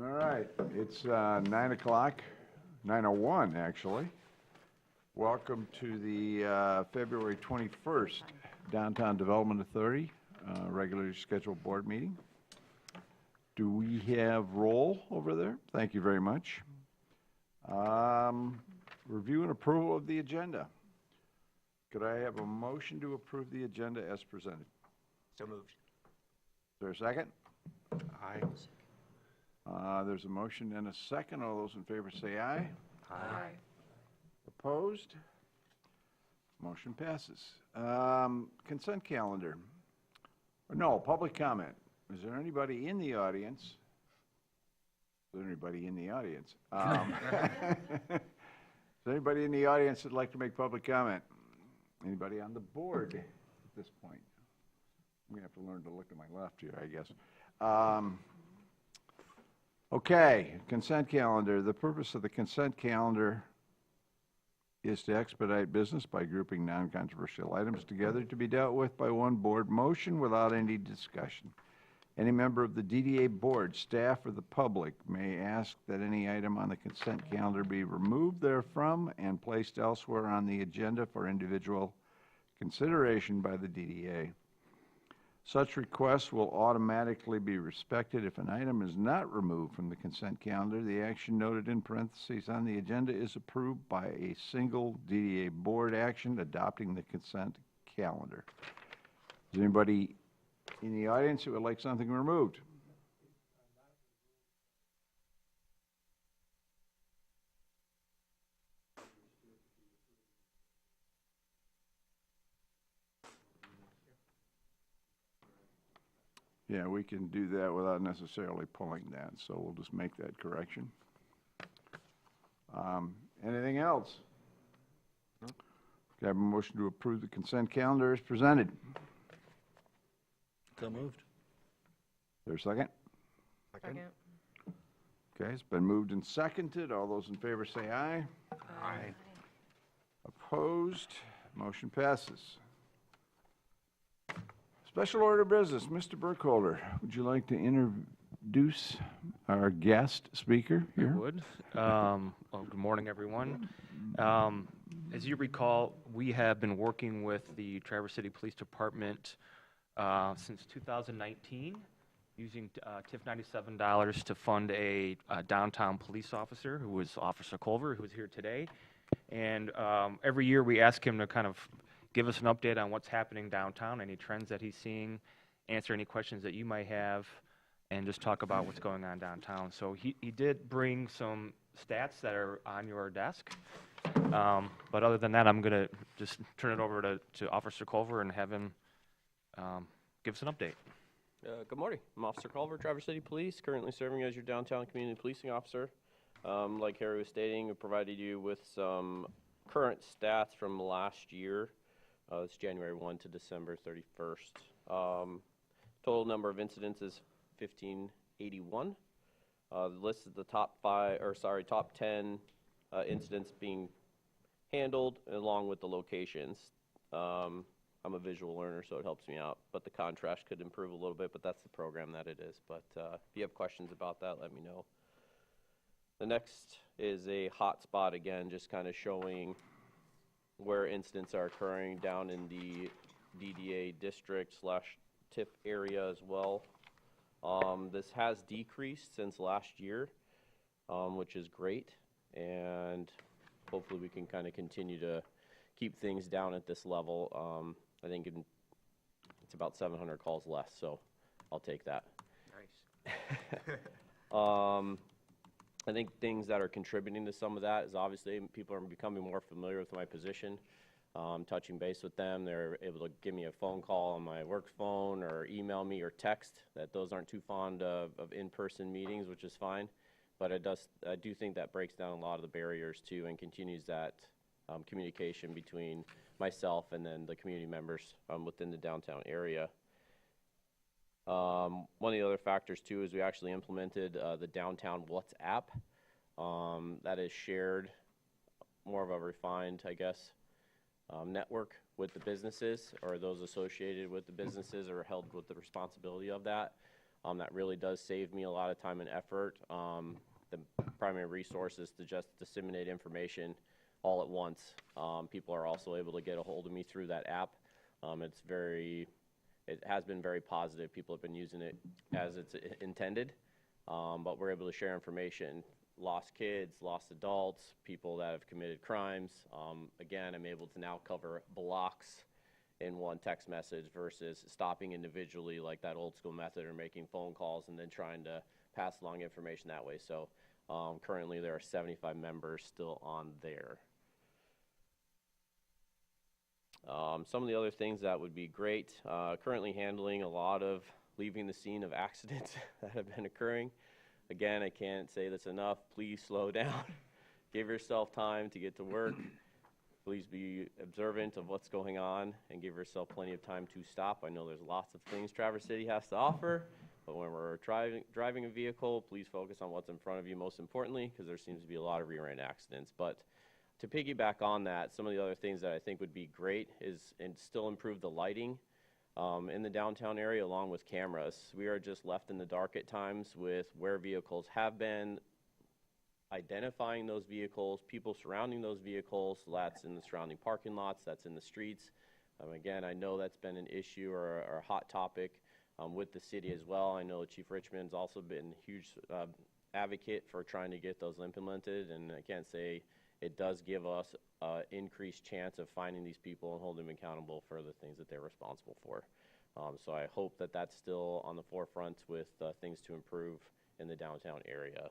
All right, it's 9 o'clock, 9:01 actually. Welcome to the February 21st Downtown Development Authority regularly scheduled board meeting. Do we have roll over there? Thank you very much. Review and approval of the agenda. Could I have a motion to approve the agenda as presented? So moved. Is there a second? Aye. There's a motion and a second. All those in favor say aye. Aye. Opposed? Motion passes. Consent calendar. No, public comment. Is there anybody in the audience? Is there anybody in the audience? Is there anybody in the audience that'd like to make public comment? Anybody on the board at this point? I'm gonna have to learn to look to my left here, I guess. Okay, consent calendar. The purpose of the consent calendar is to expedite business by grouping non-controversial items together to be dealt with by one board motion without any discussion. Any member of the DDA board, staff, or the public may ask that any item on the consent calendar be removed therefrom and placed elsewhere on the agenda for individual consideration by the DDA. Such requests will automatically be respected if an item is not removed from the consent calendar. The action noted in parentheses on the agenda is approved by a single DDA board action adopting the consent calendar. Is there anybody in the audience who would like something removed? Yeah, we can do that without necessarily pulling that, so we'll just make that correction. Anything else? No. Can I have a motion to approve the consent calendar as presented? So moved. Is there a second? Second. Okay, it's been moved and seconded. All those in favor say aye. Aye. Opposed? Motion passes. Special order business. Mr. Burkholder, would you like to introduce our guest speaker here? I would. Well, good morning, everyone. As you recall, we have been working with the Traverse City Police Department since 2019, using TIF $97 to fund a downtown police officer, who was Officer Culver, who is here today. And every year we ask him to kind of give us an update on what's happening downtown, any trends that he's seeing, answer any questions that you might have, and just talk about what's going on downtown. So he did bring some stats that are on your desk. But other than that, I'm going to just turn it over to Officer Culver and have him give us an update. Good morning. I'm Officer Culver, Traverse City Police, currently serving as your downtown community policing officer. Like Harry was stating, we provided you with some current stats from last year. It's January 1 to December 31st. Total number of incidents is 1581. The list of the top 10 incidents being handled, along with the locations. I'm a visual learner, so it helps me out, but the contrast could improve a little bit, but that's the program that it is. But if you have questions about that, let me know. The next is a hotspot again, just kind of showing where incidents are occurring down in the DDA district / TIF area as well. This has decreased since last year, which is great, and hopefully we can kind of continue to keep things down at this level. I think it's about 700 calls less, so I'll take that. Nice. I think things that are contributing to some of that is obviously people are becoming more familiar with my position. Touching base with them, they're able to give me a phone call on my work phone or email me or text. That those aren't too fond of in-person meetings, which is fine. But I do think that breaks down a lot of the barriers too, and continues that communication between myself and then the community members within the downtown area. One of the other factors too is we actually implemented the downtown WhatsApp that is shared, more of a refined, I guess, network with the businesses or those associated with the businesses or held with the responsibility of that. That really does save me a lot of time and effort. The primary resource is to just disseminate information all at once. People are also able to get a hold of me through that app. It has been very positive. People have been using it as it's intended, but we're able to share information. Lost kids, lost adults, people that have committed crimes. Again, I'm able to now cover blocks in one text message versus stopping individually like that old school method or making phone calls and then trying to pass along information that way. So currently there are 75 members still on there. Some of the other things that would be great, currently handling a lot of leaving the scene of accidents that have been occurring. Again, I can't say this enough. Please slow down. Give yourself time to get to work. Please be observant of what's going on and give yourself plenty of time to stop. I know there's lots of things Traverse City has to offer, but when we're driving a vehicle, please focus on what's in front of you most importantly, because there seems to be a lot of rear-end accidents. But to piggyback on that, some of the other things that I think would be great is and still improve the lighting in the downtown area along with cameras. We are just left in the dark at times with where vehicles have been, identifying those vehicles, people surrounding those vehicles. That's in the surrounding parking lots, that's in the streets. Again, I know that's been an issue or a hot topic with the city as well. I know Chief Richmond's also been a huge advocate for trying to get those implemented, and I can't say it does give us increased chance of finding these people and holding them accountable for the things that they're responsible for. So I hope that that's still on the forefront with things to improve in the downtown area.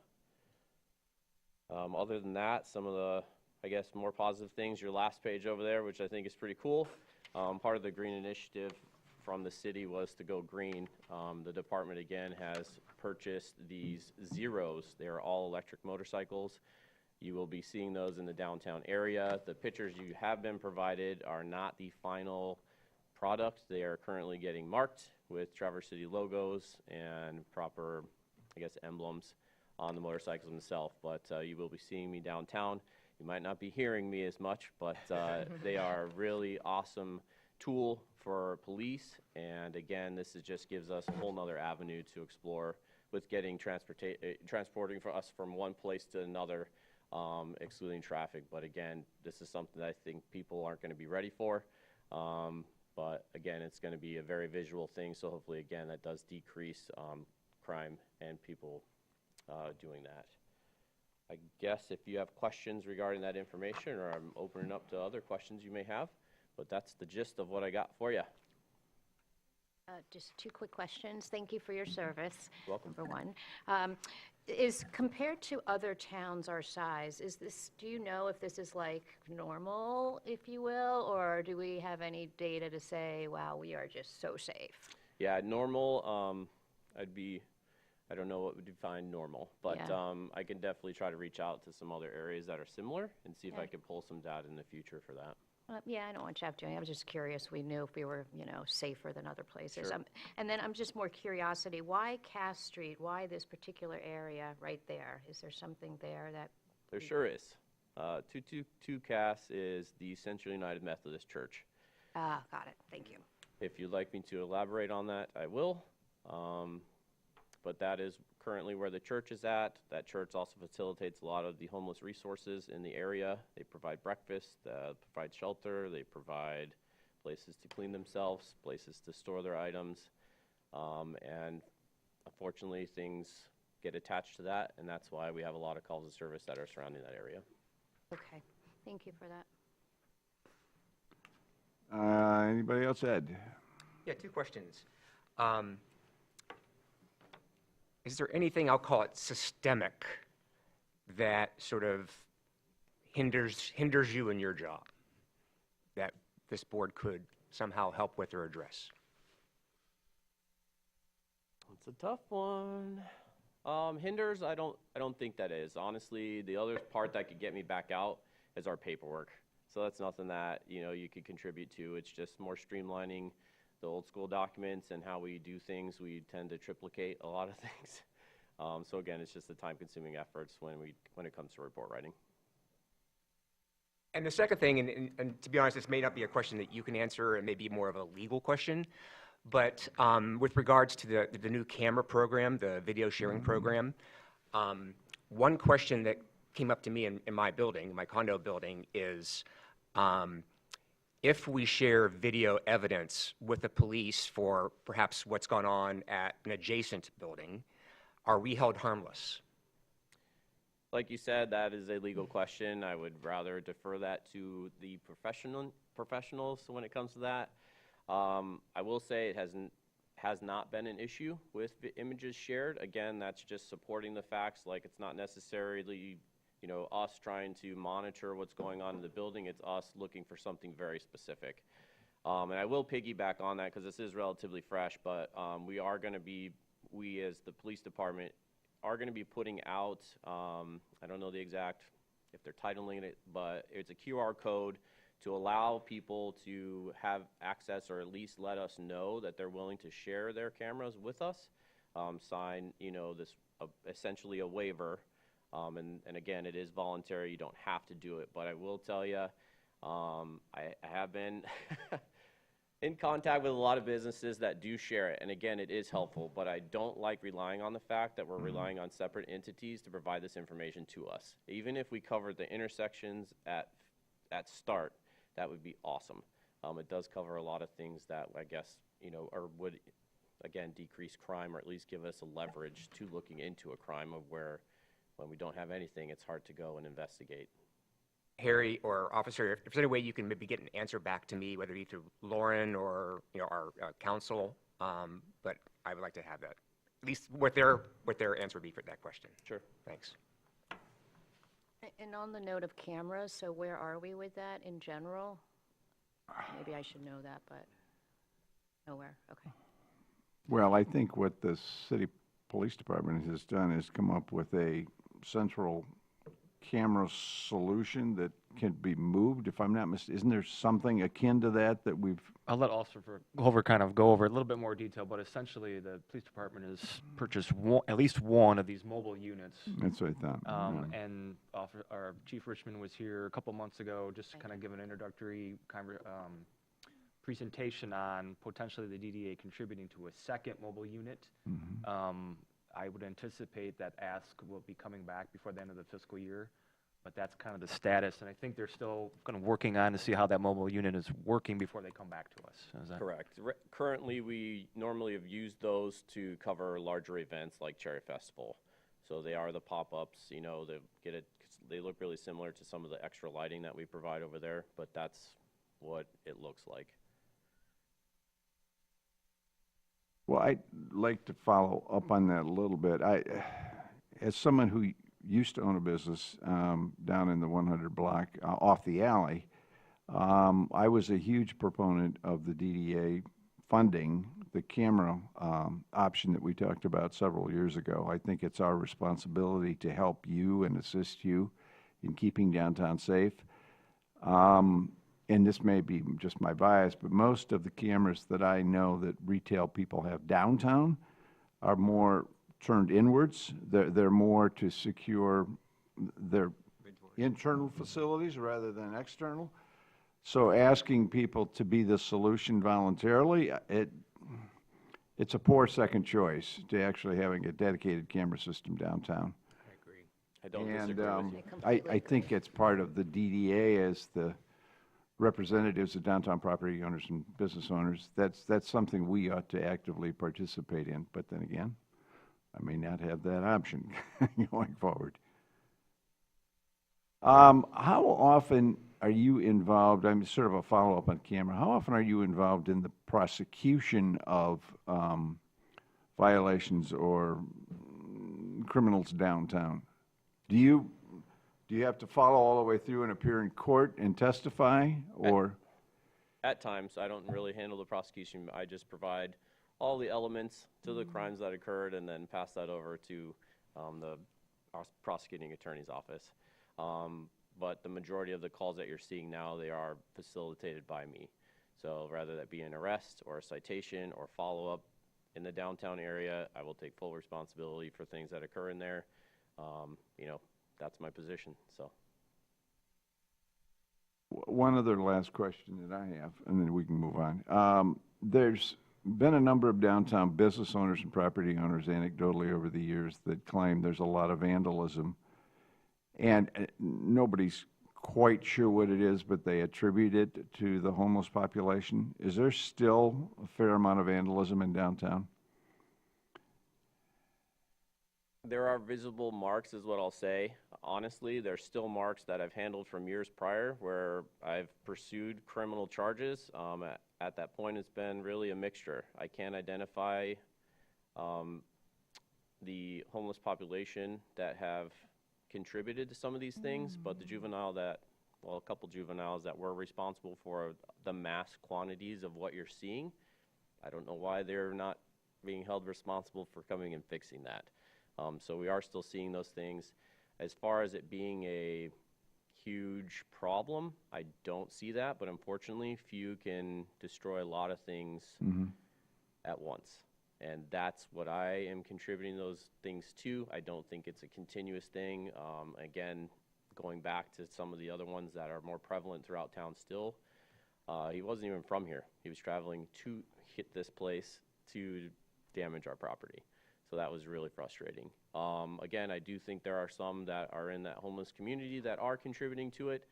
Other than that, some of the, I guess, more positive things, your last page over there, which I think is pretty cool. Part of the green initiative from the city was to go green. The department, again, has purchased these Zeros. They are all electric motorcycles. You will be seeing those in the downtown area. The pictures you have been provided are not the final product. They are currently getting marked with Traverse City logos and proper, I guess, emblems on the motorcycles themselves. But you will be seeing me downtown. You might not be hearing me as much, but they are a really awesome tool for police. And again, this just gives us a whole nother avenue to explore with getting transporting for us from one place to another, excluding traffic. But again, this is something that I think people aren't going to be ready for. But again, it's going to be a very visual thing. So hopefully, again, that does decrease crime and people doing that. I guess if you have questions regarding that information, or I'm opening up to other questions you may have, but that's the gist of what I got for you. Just two quick questions. Thank you for your service. Welcome. Number one. Is compared to other towns our size, do you know if this is like normal, if you will, or do we have any data to say, wow, we are just so safe? Yeah, normal, I don't know what would define normal, but Yeah. I can definitely try to reach out to some other areas that are similar and see if I Okay. can pull some data in the future for that. Yeah, I don't want you to have to. I was just curious. We knew if we were, safer than other places. Sure. And then I'm just more curiosity. Why Cass Street? Why this particular area right there? Is there something there that? There sure is. 222 Cass is the Central United Methodist Church. Got it. Thank you. If you'd like me to elaborate on that, I will. But that is currently where the church is at. That church also facilitates a lot of the homeless resources in the area. They provide breakfast, provide shelter, they provide places to clean themselves, places to store their items. And unfortunately, things get attached to that, and that's why we have a lot of calls of service that are surrounding that area. Okay. Thank you for that. Anybody else, Ed? Yeah, two questions. Is there anything, I'll call it systemic, that sort of hinders you in your job that this board could somehow help with or address? It's a tough one. Hinders, I don't think that is. Honestly, the other part that could get me back out is our paperwork. So that's nothing that, you could contribute to. It's just more streamlining the old school documents and how we do things. We tend to triplicate a lot of things. So again, it's just the time-consuming efforts when it comes to report writing. And the second thing, and to be honest, this may not be a question that you can answer, it may be more of a legal question, But with regards to the new camera program, the video sharing program, one question that came up to me in my building, my condo building, is if we share video evidence with the police for perhaps what's gone on at an adjacent building, are we held harmless? Like you said, that is a legal question. I would rather defer that to the professionals when it comes to that. I will say it has not been an issue with the images shared. Again, that's just supporting the facts. Like, it's not necessarily, you know, us trying to monitor what's going on in the building. It's us looking for something very specific. And I will piggyback on that because this is relatively fresh, but we as the police department are going to be putting out, I don't know the exact, if they're titling it, but it's a QR code to allow people to have access, or at least let us know that they're willing to share their cameras with us, sign, you know, this essentially a waiver. And again, it is voluntary. You don't have to do it. But I will tell you, I have been in contact with a lot of businesses that do share it. And again, it is helpful. But I don't like relying on the fact that we're relying on separate entities to provide this information to us. Even if we covered the intersections at start, that would be awesome. It does cover a lot of things that I guess, you know, or would, again, decrease crime, or at least give us a leverage to looking into a crime of where, when we don't have anything, it's hard to go and investigate. Harry or officer, if there's any way you can maybe get an answer back to me, whether it be through Lauren or, you know, our counsel, but I would like to have that, at least what their answer would be for that question. Sure. Thanks. And on the note of cameras, so where are we with that in general? Maybe I should know that, but nowhere, okay. Well, I think what the city police department has done is come up with a central camera solution that can be moved, if I'm not mistaken. Isn't there something akin to that we've? I'll let Officer go over a little bit more detail, but essentially the police department has purchased at least one of these mobile units. That's what I thought. Yeah. And our Chief Richmond was here a couple months ago just to kind of give an introductory presentation on potentially the DDA contributing to a second mobile unit. I would anticipate that ask will be coming back before the end of the fiscal year, but that's kind of the status. And I think they're still kind of working on to see how that mobile unit is working before they come back to us. Is that Correct. Currently, we normally have used those to cover larger events like Cherry Festival. So they are the pop-ups, you know, they look really similar to some of the extra lighting that we provide over there, but that's what it looks like. Well, I'd like to follow up on that a little bit. As someone who used to own a business down in the 100 block off the alley, I was a huge proponent of the DDA funding the camera option that we talked about several years ago. I think it's our responsibility to help you and assist you in keeping downtown safe. And this may be just my bias, but most of the cameras that I know that retail people have downtown are more turned inwards. They're more to secure their internal facilities rather than external. So asking people to be the solution voluntarily, it's a poor second choice to actually having a dedicated camera system downtown. I agree. I don't And disagree with you. completely I think it's part of the DDA as the representatives of downtown property owners and business owners. That's something we ought to actively participate in. But then again, I may not have that option going forward. How often are you involved? I'm sort of a follow-up on camera. How often are you involved in the prosecution of violations or criminals downtown? Do you have to follow all the way through and appear in court and testify, or? At times, I don't really handle the prosecution. I just provide all the elements to the crimes that occurred and then pass that over to the prosecuting attorney's office. But the majority of the calls that you're seeing now, they are facilitated by me. So rather that be an arrest or a citation or follow-up in the downtown area, I will take full responsibility for things that occur in there. You know, that's my position. So. One other last question that I have, and then we can move on. There's been a number of downtown business owners and property owners anecdotally over the years that claim there's a lot of vandalism. And nobody's quite sure what it is, but they attribute it to the homeless population. Is there still a fair amount of vandalism in downtown? There are visible marks, is what I'll say. Honestly, there's still marks that I've handled from years prior where I've pursued criminal charges. At that point, it's been really a mixture. I can't identify the homeless population that have contributed to some of these things, but the a couple juveniles that were responsible for the mass quantities of what you're seeing, I don't know why they're not being held responsible for coming and fixing that. So we are still seeing those things. As far as it being a huge problem, I don't see that, but unfortunately, few can destroy a lot of things at once. And that's what I am contributing those things to. I don't think it's a continuous thing. Again, going back to some of the other ones that are more prevalent throughout town still, he wasn't even from here. He was traveling to hit this place to damage our property. So that was really frustrating. Again, I do think there are some that are in that homeless community that are contributing to it.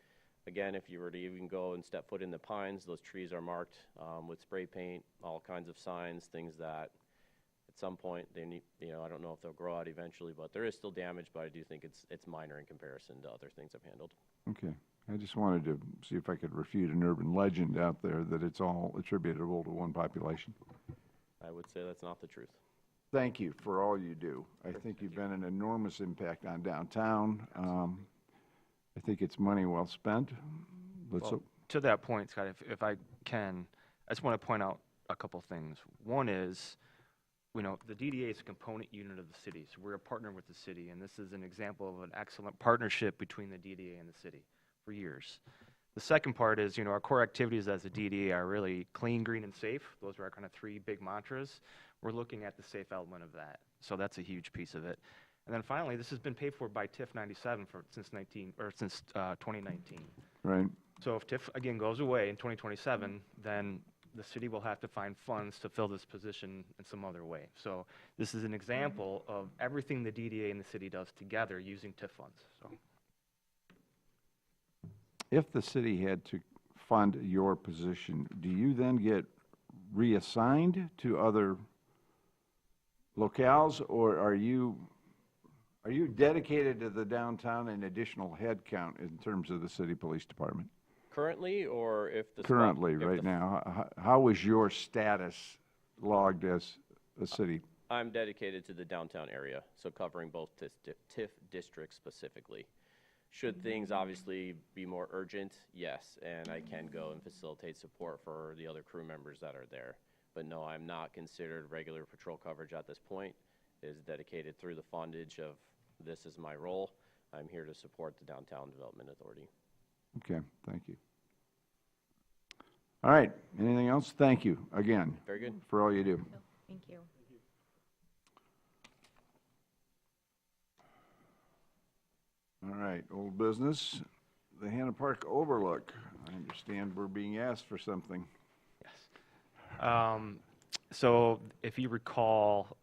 Again, if you were to even go and step foot in the Pines, those trees are marked with spray paint, all kinds of signs, things that at some point they need, I don't know if they'll grow out eventually, but there is still damage, but I do think it's minor in comparison to other things I've handled. Okay. I just wanted to see if I could refute an urban legend out there that it's all attributable to one population. I would say that's not the truth. Thank you for all you do. I think you've been an enormous impact on downtown. I think it's money well spent. Well, to that point, Scott, if I can, I just want to point out a couple things. One is, the DDA is a component unit of the city, so we're a partner with the city, and this is an example of an excellent partnership between the DDA and the city for years. The second part is, our core activities as a DDA are really clean, green, and safe. Those are our kind of three big mantras. We're looking at the safe element of that, so that's a huge piece of it. And then finally, this has been paid for by TIF 97 since 2019. Right. So if TIF again goes away in 2027, then the city will have to find funds to fill this position in some other way. So this is an example of everything the DDA and the city does together using TIF funds. So. If the city had to fund your position, do you then get reassigned to other locales, or are you dedicated to the downtown and additional headcount in terms of the city police department? Currently, or if the Currently, right now, how is your status logged as a city? I'm dedicated to the downtown area, so covering both TIF districts specifically. Should things obviously be more urgent, yes, and I can go and facilitate support for the other crew members that are there. But no, I'm not considered regular patrol coverage at this point. It is dedicated through the fundage of this is my role. I'm here to support the Downtown Development Authority. Okay, thank you. All right, anything else? Thank you again. Very good. For all you do. Thank you. All right, old business, the Hannah Park Overlook. I understand we're being asked for something. Yes. So if you recall,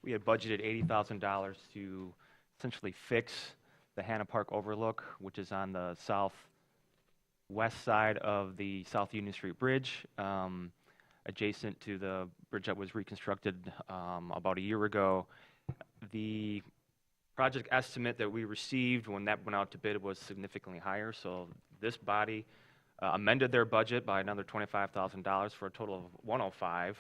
we had budgeted $80,000 to essentially fix the Hannah Park Overlook, which is on the southwest side of the South Union Street Bridge, adjacent to the bridge that was reconstructed about a year ago. The project estimate that we received when that went out to bid was significantly higher, so this body amended their budget by another $25,000 for a total of $105,000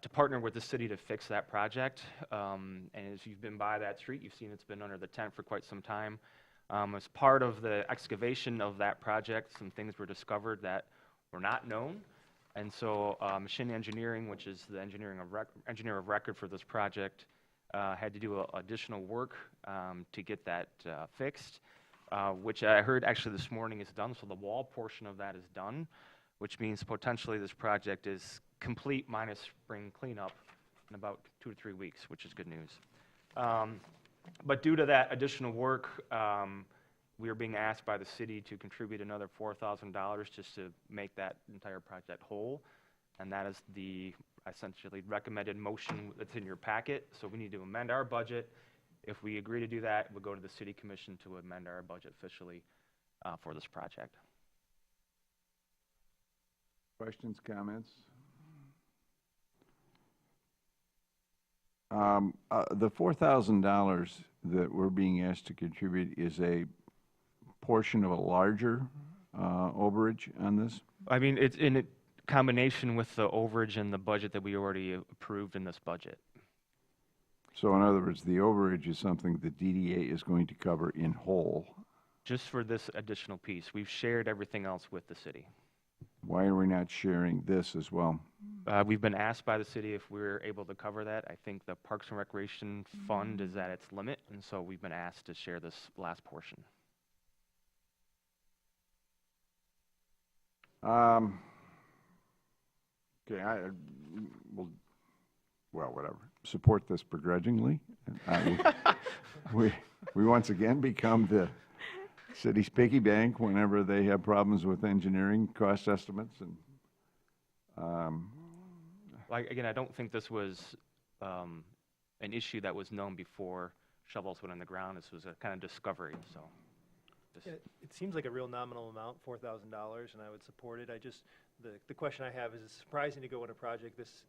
to partner with the city to fix that project. And as you've been by that street, you've seen it's been under the tent for quite some time. As part of the excavation of that project, some things were discovered that were not known. And so Machine Engineering, which is the engineer of record for this project, had to do additional work to get that fixed, which I heard actually this morning is done. So the wall portion of that is done, which means potentially this project is complete minus spring cleanup in about 2 to 3 weeks, which is good news. But due to that additional work, we are being asked by the city to contribute another $4,000 just to make that entire project whole. and that is the essentially recommended motion that's in your packet. So we need to amend our budget. If we agree to do that, we'll go to the city commission to amend our budget officially for this project. Questions, comments? The $4,000 that we're being asked to contribute is a portion of a larger overage on this? I mean, it's in combination with the overage and the budget that we already approved in this budget. So in other words, the overage is something the DDA is going to cover in whole. Just for this additional piece. We've shared everything else with the city. Why are we not sharing this as well? We've been asked by the city if we're able to cover that. I think the Parks and Recreation Fund is at its limit, and so we've been asked to share this last portion. Okay, well, whatever. Support this begrudgingly. We once again become the city's piggy bank whenever they have problems with engineering cost estimates and, Again, I don't think this was an issue that was known before shovels went in the ground. This was a kind of discovery, so. Yeah, it seems like a real nominal amount, $4,000, and I would support it. The question I have is, it's surprising to go in a project this,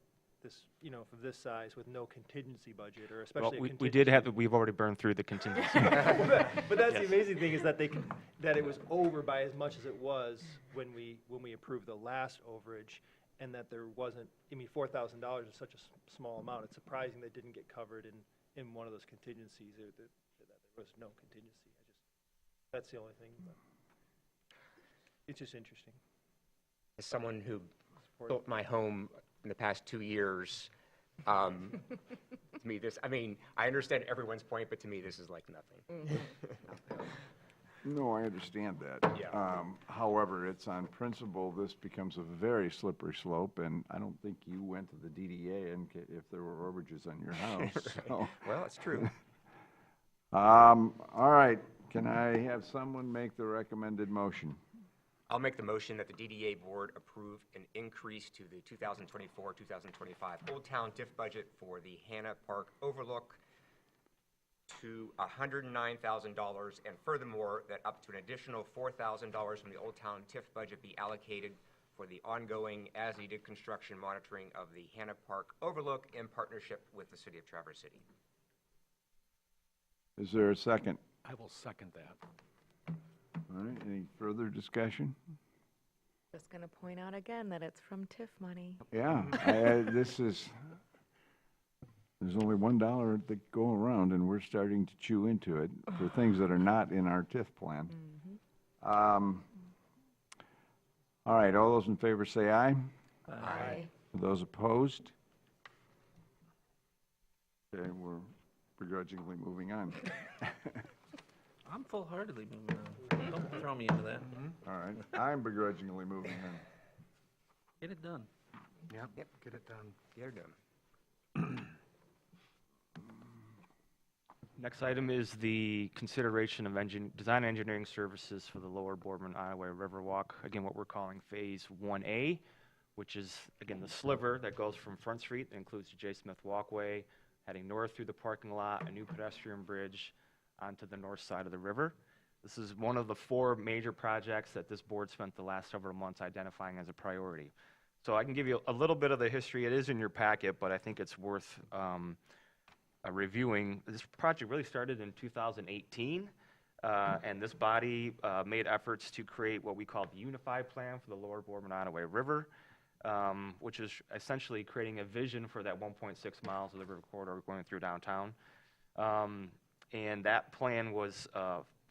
of this size with no contingency budget, or Well, especially a we did have, we've already burned through the contingency. But that's the Yes. amazing thing, is that that it was over by as much as it was when we approved the last overage, and that there wasn't, $4,000 is such a small amount. It's surprising that didn't get covered in one of those contingencies, or that there was no contingency. That's the only thing, but it's just interesting. As someone who Support it. built my home in the past 2 years, to me, I understand everyone's point, but to me, this is like nothing. no, I understand that. Yeah. However, it's on principle, this becomes a very slippery slope, and I don't think you went to the DDA and if there were overages on your house, so. Well, it's true. All right, can I have someone make the recommended motion? I'll make the motion that the DDA board approve an increase to the 2024-2025 Old Town TIF budget for the Hannah Park Overlook to $109,000, and furthermore, that up to an additional $4,000 from the Old Town TIF budget be allocated for the ongoing as-needed construction monitoring of the Hannah Park Overlook in partnership with the City of Traverse City. Is there a second? I will second that. All right, any further discussion? Just going to point out again that it's from TIF money. Yeah, there's only $1 to go around, and we're starting to chew into it for things that are not in our TIF plan. All right, all those in favor say aye. Aye. Those opposed? Okay, we're begrudgingly moving on. I'm full-heartedly moving on. Don't throw me into that. All right, I'm begrudgingly moving on. Get it done. Yep. Get it done. Get her done. Next item is the consideration of design engineering services for the Lower Boardman Iowa Riverwalk. Again, what we're calling Phase 1A, which is, again, the sliver that goes from Front Street, that includes the J. Smith Walkway, heading north through the parking lot, a new pedestrian bridge onto the north side of the river. This is one of the 4 major projects that this board spent the last several months identifying as a priority. So I can give you a little bit of the history. It is in your packet, but I think it's worth reviewing. This project really started in 2018, and this body made efforts to create what we call the Unified Plan for the Lower Boardman Ottaway River, which is essentially creating a vision for that 1.6 miles of the river corridor going through downtown. And that plan was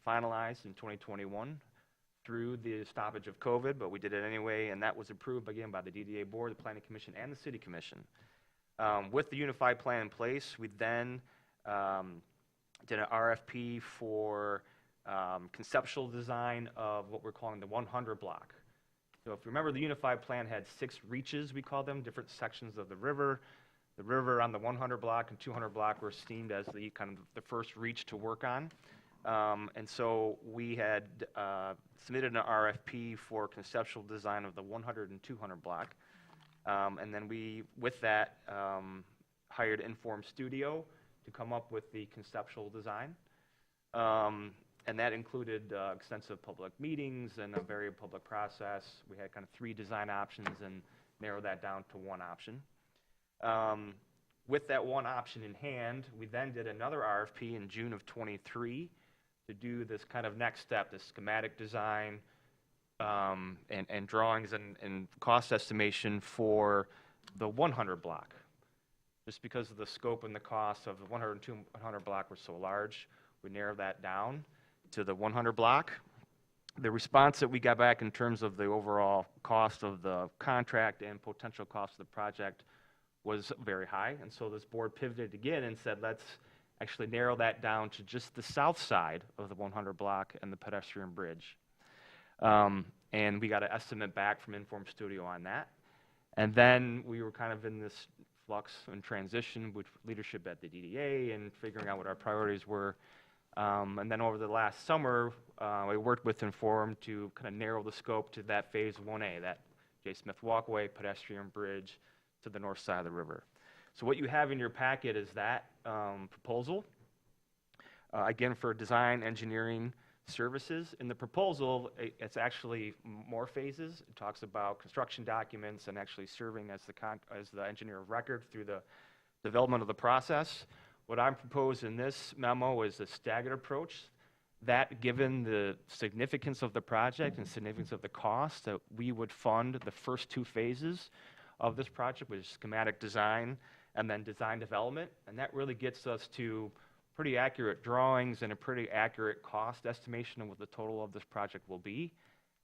finalized in 2021 through the stoppage of COVID, but we did it anyway, and that was approved again by the DDA board, the Planning Commission, and the City Commission. With the Unified Plan in place, we then did an RFP for conceptual design of what we're calling the 100 block. So if you remember, the Unified Plan had 6 reaches, we call them, different sections of the river. The river on the 100 block and 200 block were esteemed as the kind of the first reach to work on. And so we had submitted an RFP for conceptual design of the 100 and 200 block. And then we, with that, hired Inform Studio to come up with the conceptual design. And that included extensive public meetings and a very public process. We had kind of 3 design options and narrowed that down to 1 option. With that 1 option in hand, we then did another RFP in June of '23 to do this kind of next step, this schematic design and drawings and cost estimation for the 100 block. Just because of the scope and the cost of the 100 and 200 block were so large, we narrowed that down to the 100 block. The response that we got back in terms of the overall cost of the contract and potential cost of the project was very high. And so this board pivoted again and said, let's actually narrow that down to just the south side of the 100 block and the pedestrian bridge. And we got an estimate back from Inform Studio on that. And then we were kind of in this flux and transition with leadership at the DDA and figuring out what our priorities were. And then over the last summer, we worked with Inform to kind of narrow the scope to that phase 1A, that J. Smith Walkway, pedestrian bridge to the north side of the river. So what you have in your packet is that proposal, again, for design engineering services. In the proposal, it's actually more phases. It talks about construction documents and actually serving as the engineer of record through the development of the process. What I'm proposing in this memo is a staggered approach that, given the significance of the project and significance of the cost, that we would fund the first 2 phases of this project, which is schematic design and then design development. And that really gets us to pretty accurate drawings and a pretty accurate cost estimation of what the total of this project will be.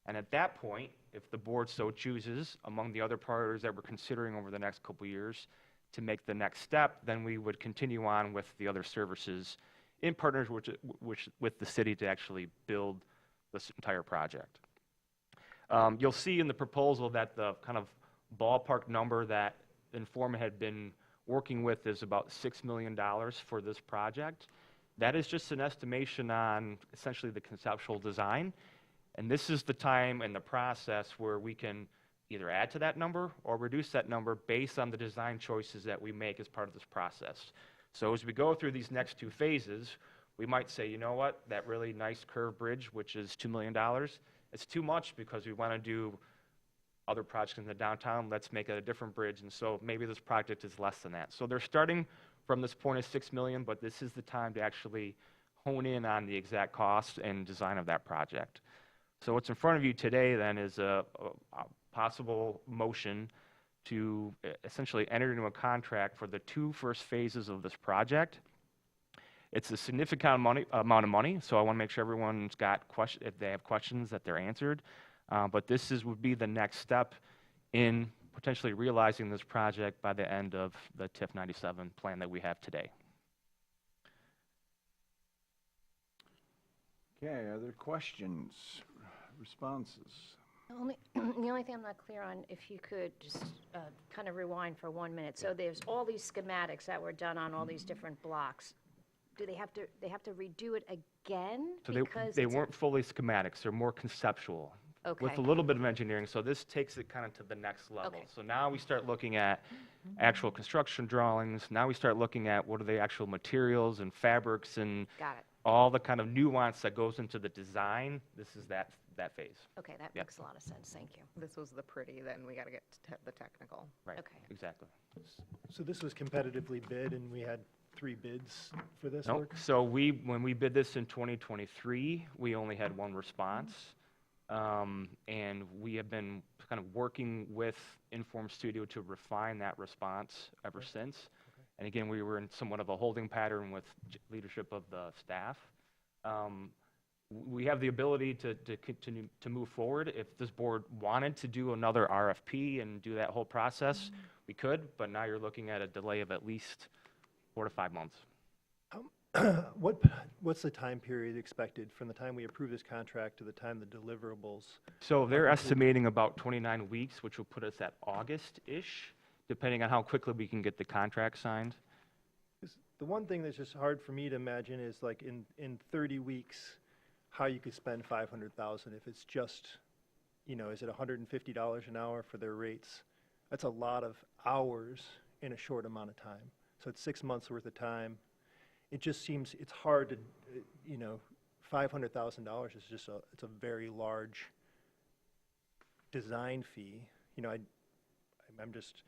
And at that point, if the board so chooses, among the other priorities that we're considering over the next couple of years, to make the next step, then we would continue on with the other services in partnership with the city to actually build this entire project. You'll see in the proposal that the kind of ballpark number that Inform had been working with is about $6 million for this project. That is just an estimation on essentially the conceptual design. And this is the time and the process where we can either add to that number or reduce that number based on the design choices that we make as part of this process. So as we go through these next 2 phases, we might say, you know what, that really nice curved bridge, which is $2 million, it's too much because we want to do other projects in the downtown. Let's make it a different bridge. And so maybe this project is less than that. So they're starting from this point of $6 million, but this is the time to actually hone in on the exact cost and design of that project. So what's in front of you today then is a possible motion to essentially enter into a contract for the 2 first phases of this project. It's a significant amount of money, so I want to make sure everyone's got questions, if they have questions, that they're answered. But this would be the next step in potentially realizing this project by the end of the TIF 97 plan that we have today. Okay, other questions, responses? The only thing I'm not clear on, if you could just kind of rewind for 1 minute. So there's all these schematics that were done on all these different blocks. Do they have to redo it again? So Because they it's weren't fully schematics, they're more conceptual. With Okay. a little bit of engineering, so this takes it kind of to the next level. Okay. So now we start looking at actual construction drawings, now we start looking at what are the actual materials and fabrics and Got it. all the kind of nuance that goes into the design. This is that phase. Okay, that Yep. makes a lot of sense. Thank you. This was the pretty, then we got to get to the technical. Right, Okay. exactly. So this was competitively bid, and we had 3 bids for this Nope. work? So when we bid this in 2023, we only had 1 response. And we have been kind of working with Inform Studio to refine that response ever since. And again, we were in somewhat of a holding pattern with leadership of the staff. We have the ability to continue to move forward. If this board wanted to do another RFP and do that whole process, we could, but now you're looking at a delay of at least 4 to 5 months. What's the time period expected from the time we approve this contract to the time the deliverables? So they're estimating about 29 weeks, which will put us at August-ish, depending on how quickly we can get the contract signed. 'Cause the one thing that's just hard for me to imagine is like in 30 weeks, how you could spend $500,000 if it's just, is it $150 an hour for their rates? That's a lot of hours in a short amount of time. So it's 6 months worth of time. It just seems, it's hard to, you know, $500,000 is just it's a very large design fee. You know, I'm just,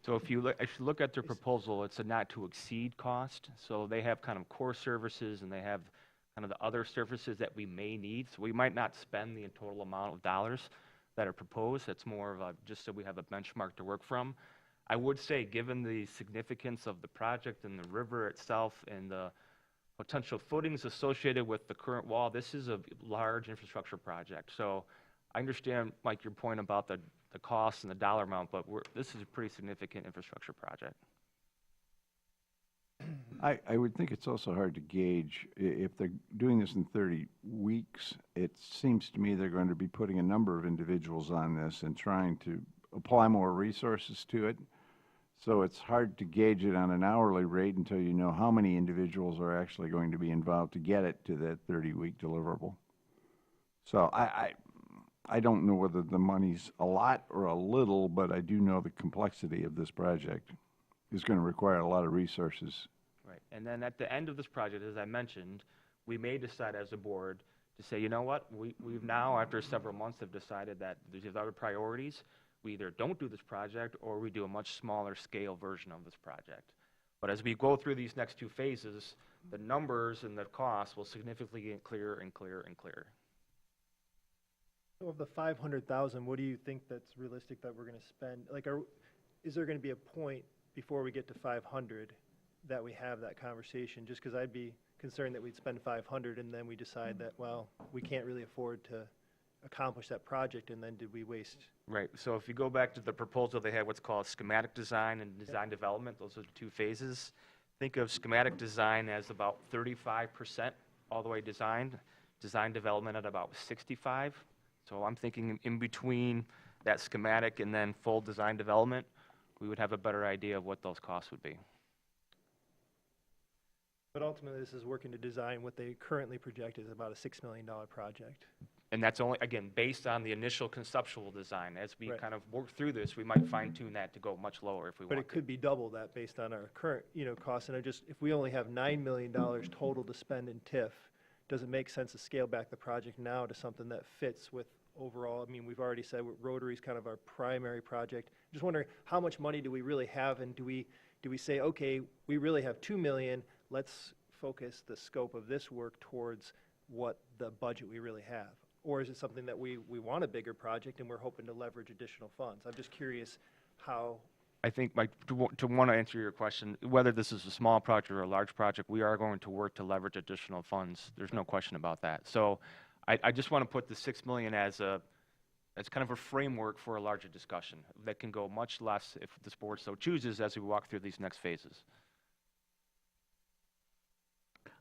So if you look at their proposal, it's a not to exceed cost. So they have kind of core services and they have kind of the other services that we may need. So we might not spend the total amount of dollars that are proposed. It's more of a, just so we have a benchmark to work from. I would say, given the significance of the project and the river itself and the potential footings associated with the current wall, this is a large infrastructure project. So I understand, Mike, your point about the cost and the dollar amount, but this is a pretty significant infrastructure project. I would think it's also hard to gauge if they're doing this in 30 weeks. It seems to me they're going to be putting a number of individuals on this and trying to apply more resources to it. So it's hard to gauge it on an hourly rate until you know how many individuals are actually going to be involved to get it to that 30-week deliverable. So I don't know whether the money's a lot or a little, but I do know the complexity of this project is going to require a lot of resources. Right. And then at the end of this project, as I mentioned, we may decide as a board to say, you know what, we've now, after several months, have decided that there's other priorities. We either don't do this project or we do a much smaller scale version of this project. But as we go through these next two phases, the numbers and the costs will significantly get clearer and clearer and clearer. so of the 500,000, what do you think that's realistic that we're going to spend? Like, is there going to be a point before we get to 500 that we have that conversation? Just because I'd be concerned that we'd spend 500 and then we decide that, well, we can't really afford to accomplish that project, and then did we waste? Right. So if you go back to the proposal, they had what's called schematic design and design development. Those are the two phases. Think of schematic design as about 35% all the way designed, design development at about 65. So I'm thinking in between that schematic and then full design development, we would have a better idea of what those costs would be. But ultimately, this is working to design what they currently project is about a $6 million project. And that's only, again, based on the initial conceptual design. As we Right. kind of work through this, we might fine tune that to go much lower if we But want it could be double that based on our current, you know, costs. And if we only have $9 million total to spend in TIF, does it make sense to scale back the project now to something that fits with overall? I mean, we've already said Rotary is kind of our primary project. Just wondering, how much money do we really have, and do we say, okay, we really have $2 million, let's focus the scope of this work towards what the budget we really have? Or is it something that we want a bigger project and we're hoping to leverage additional funds? I'm just curious how. I think, Mike, to want to answer your question, whether this is a small project or a large project, we are going to work to leverage additional funds. There's no question about that. So I just want to put the $6 million as kind of a framework for a larger discussion that can go much less if this board so chooses as we walk through these next phases.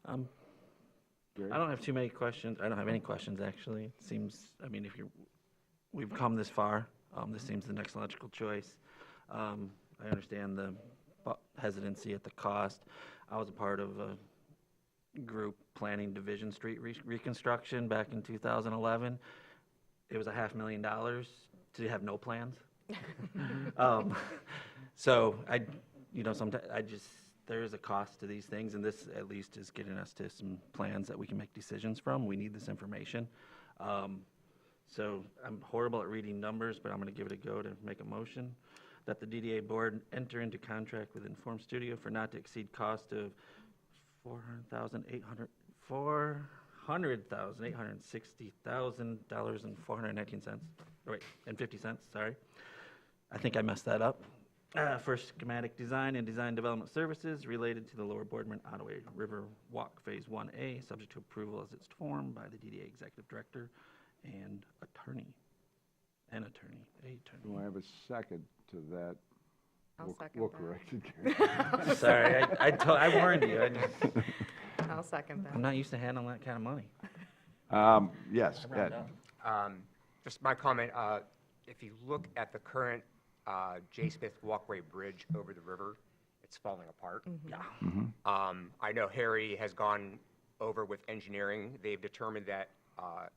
I don't have too many questions. I don't have any questions, actually. It seems, I mean, we've come this far, this seems the next logical choice. I understand the hesitancy at the cost. I was a part of a group planning Division Street reconstruction back in 2011. It was $500,000 to have no plans. So sometimes there is a cost to these things, and this at least is getting us to some plans that we can make decisions from. We need this information. So I'm horrible at reading numbers, but I'm going to give it a go to make a motion that the DDA board enter into contract with Inform Studio for not to exceed cost of $460,000 and 50 cents. Sorry, I think I messed that up. For schematic design and design development services related to the Lower Boardman Ottaway River Walk Phase 1A, subject to approval as it's formed by the DDA Executive Director and attorney. Do I have a second to that? I'll second We'll that. correct it, Gary. Sorry, I warned you. I'll second I'm that. not used to handling that kind of money. Yes, Ed. Just my comment, if you look at the current J. Smith Walkway Bridge over the river, it's falling apart. Yeah. I know Harry has gone over with engineering. They've determined that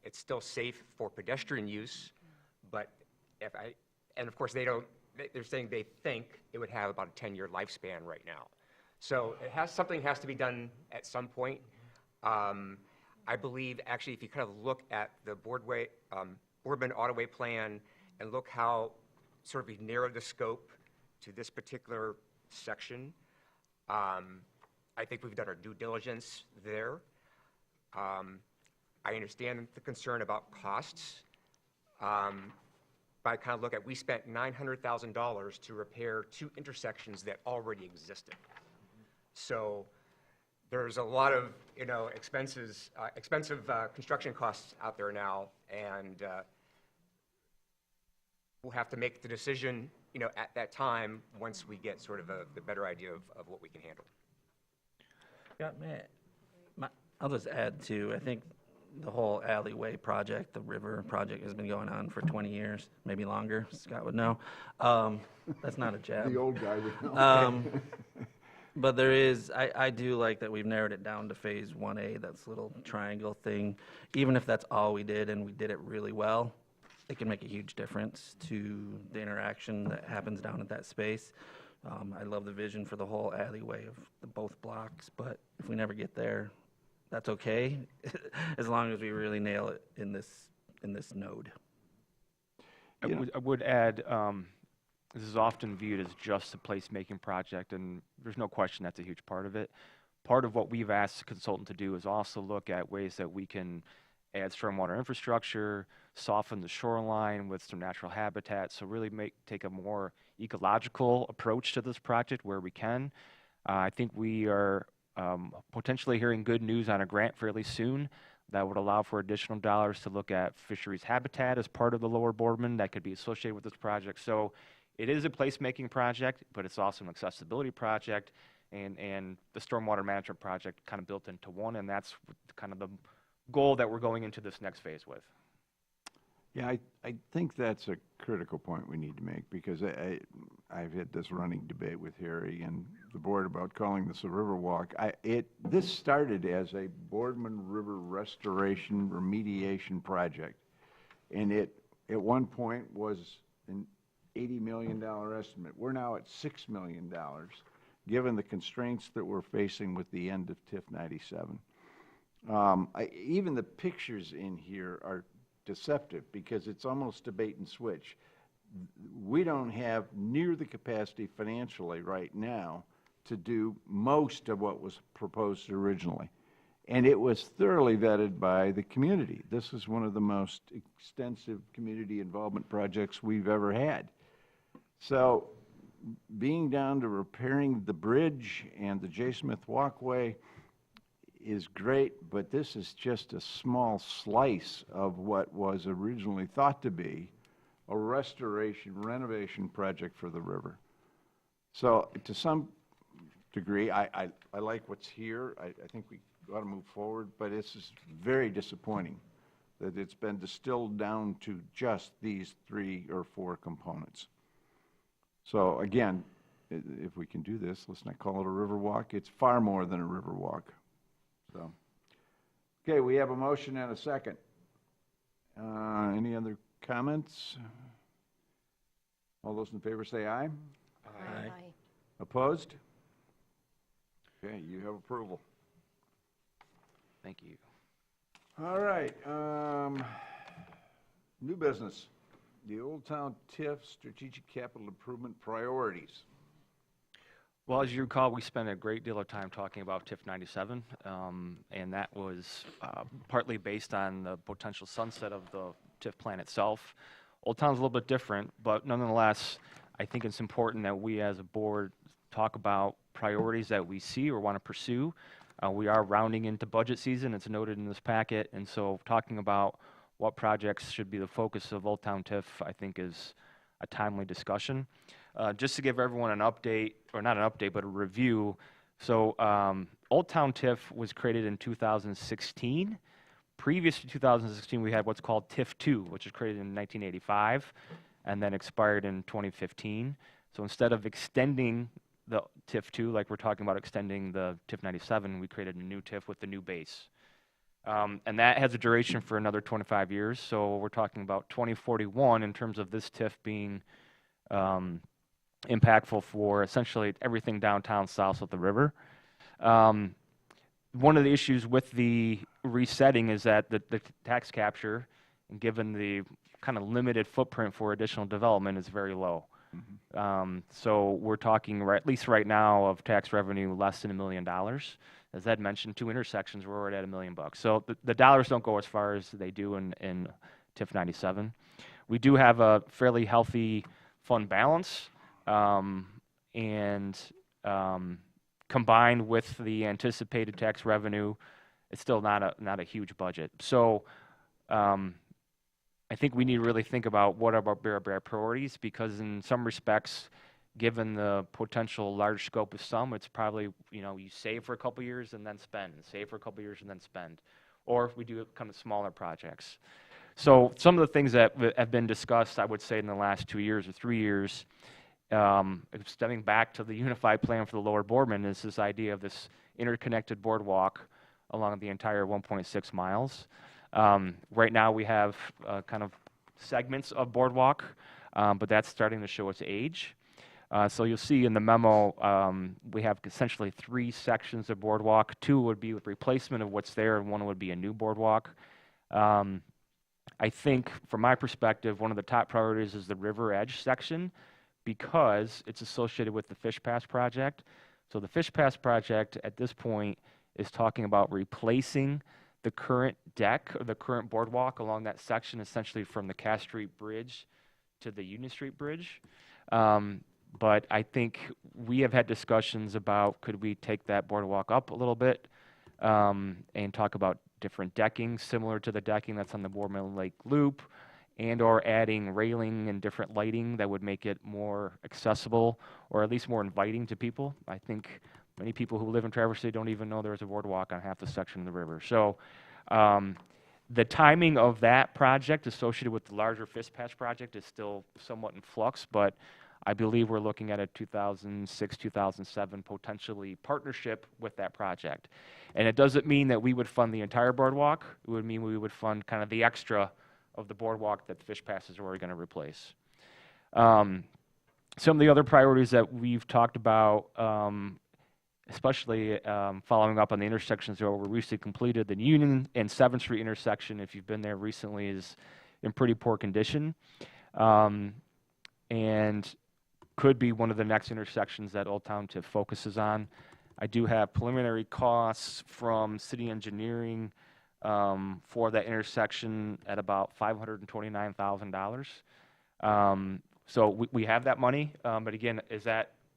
it's still safe for pedestrian use, but And of course, they're saying they think it would have about a 10-year lifespan right now. So something has to be done at some point. I believe, actually, if you kind of look at the Boardman Autoway plan and look how sort of we narrowed the scope to this particular section, I think we've done our due diligence there. I understand the concern about costs. But I kind of look at, we spent $900,000 to repair 2 intersections that already existed. So there's a lot of, expensive construction costs out there now, and we'll have to make the decision, at that time, once we get sort of the better idea of what we can handle. Yeah, I'll just add to, I think the whole alleyway project, the river project has been going on for 20 years, maybe longer, Scott would know. That's not a jab. The old guy would know. But there is, I do like that we've narrowed it down to phase 1A, that's little triangle thing. Even if that's all we did and we did it really well, it can make a huge difference to the interaction that happens down at that space. I love the vision for the whole alleyway of both blocks, but if we never get there, that's okay, as long as we really nail it in this node. I would add, this is often viewed as just a placemaking project, and there's no question that's a huge part of it. Part of what we've asked the consultant to do is also look at ways that we can add stormwater infrastructure, soften the shoreline with some natural habitat, so really take a more ecological approach to this project where we can. I think we are potentially hearing good news on a grant fairly soon that would allow for additional dollars to look at fisheries habitat as part of the Lower Boardman that could be associated with this project. So it is a placemaking project, but it's also an accessibility project, and the stormwater management project kind of built into one, and that's kind of the goal that we're going into this next phase with. Yeah, I think that's a critical point we need to make, because I've had this running debate with Harry and the board about calling this a river walk. This started as a Boardman River restoration remediation project, and it at one point was an $80 million estimate. We're now at $6 million, given the constraints that we're facing with the end of TIF 97. Even the pictures in here are deceptive, because it's almost a bait and switch. We don't have near the capacity financially right now to do most of what was proposed originally. And it was thoroughly vetted by the community. This is one of the most extensive community involvement projects we've ever had. So being down to repairing the bridge and the J. Smith Walkway is great, but this is just a small slice of what was originally thought to be a restoration, renovation project for the river. So to some degree, I like what's here. I think we ought to move forward, but it's just very disappointing that it's been distilled down to just these 3 or 4 components. So again, if we can do this, let's not call it a river walk. It's far more than a river walk. So, okay, we have a motion and a second. Any other comments? All those in favor say aye. Aye. Opposed? Okay, you have approval. Thank you. All right, new business. The Old Town TIF Strategic Capital Improvement Priorities. Well, as you recall, we spent a great deal of time talking about TIF 97, and that was partly based on the potential sunset of the TIF plan itself. Old Town's a little bit different, but nonetheless, I think it's important that we as a board talk about priorities that we see or want to pursue. We are rounding into budget season, it's noted in this packet, and so talking about what projects should be the focus of Old Town TIF, I think, is a timely discussion. Just to give everyone an update, or not an update, but a review. So Old Town TIF was created in 2016. Previous to 2016, we had what's called TIF 2, which was created in 1985 and then expired in 2015. So instead of extending the TIF 2, like we're talking about extending the TIF 97, we created a new TIF with the new base. And that has a duration for another 25 years. So we're talking about 2041 in terms of this TIF being impactful for essentially everything downtown south of the river. One of the issues with the resetting is that the tax capture, given the kind of limited footprint for additional development, is very low. So we're talking, at least right now, of tax revenue less than $1 million. As Ed mentioned, 2 intersections, we're already at $1 million. So the dollars don't go as far as they do in TIF 97. We do have a fairly healthy fund balance, and combined with the anticipated tax revenue, it's still not a huge budget. So I think we need to really think about what are our priorities, because in some respects, given the potential large scope of some, it's probably, you save for a couple years and then spend, and save for a couple years and then spend. Or if we do kind of smaller projects. So some of the things that have been discussed, I would say, in the last 2 years or 3 years, stemming back to the unified plan for the Lower Boardman, is this idea of this interconnected boardwalk along the entire 1.6 miles. Right now we have kind of segments of boardwalk, but that's starting to show its age. So you'll see in the memo, we have essentially 3 sections of boardwalk. 2 would be with replacement of what's there, and 1 would be a new boardwalk. I think, from my perspective, one of the top priorities is the River Edge section, because it's associated with the Fish Pass project. So the Fish Pass project at this point is talking about replacing the current deck, or the current boardwalk along that section, essentially from the Cass Street Bridge to the Union Street Bridge. But I think we have had discussions about, could we take that boardwalk up a little bit, and talk about different decking similar to the decking that's on the Boardman Lake Loop, and or adding railing and different lighting that would make it more accessible, or at least more inviting to people. I think many people who live in Traverse City don't even know there's a boardwalk on half the section of the river. So the timing of that project associated with the larger Fish Pass project is still somewhat in flux, but I believe we're looking at a 2006, 2007 potentially partnership with that project. And it doesn't mean that we would fund the entire boardwalk. It would mean we would fund kind of the extra of the boardwalk that the Fish Pass is already going to replace. Some of the other priorities that we've talked about, especially following up on the intersections that were recently completed, the Union and 7th Street intersection, if you've been there recently, is in pretty poor condition. And could be one of the next intersections that Old Town TIF focuses on. I do have preliminary costs from city engineering for that intersection at about $529,000. So we have that money, but again,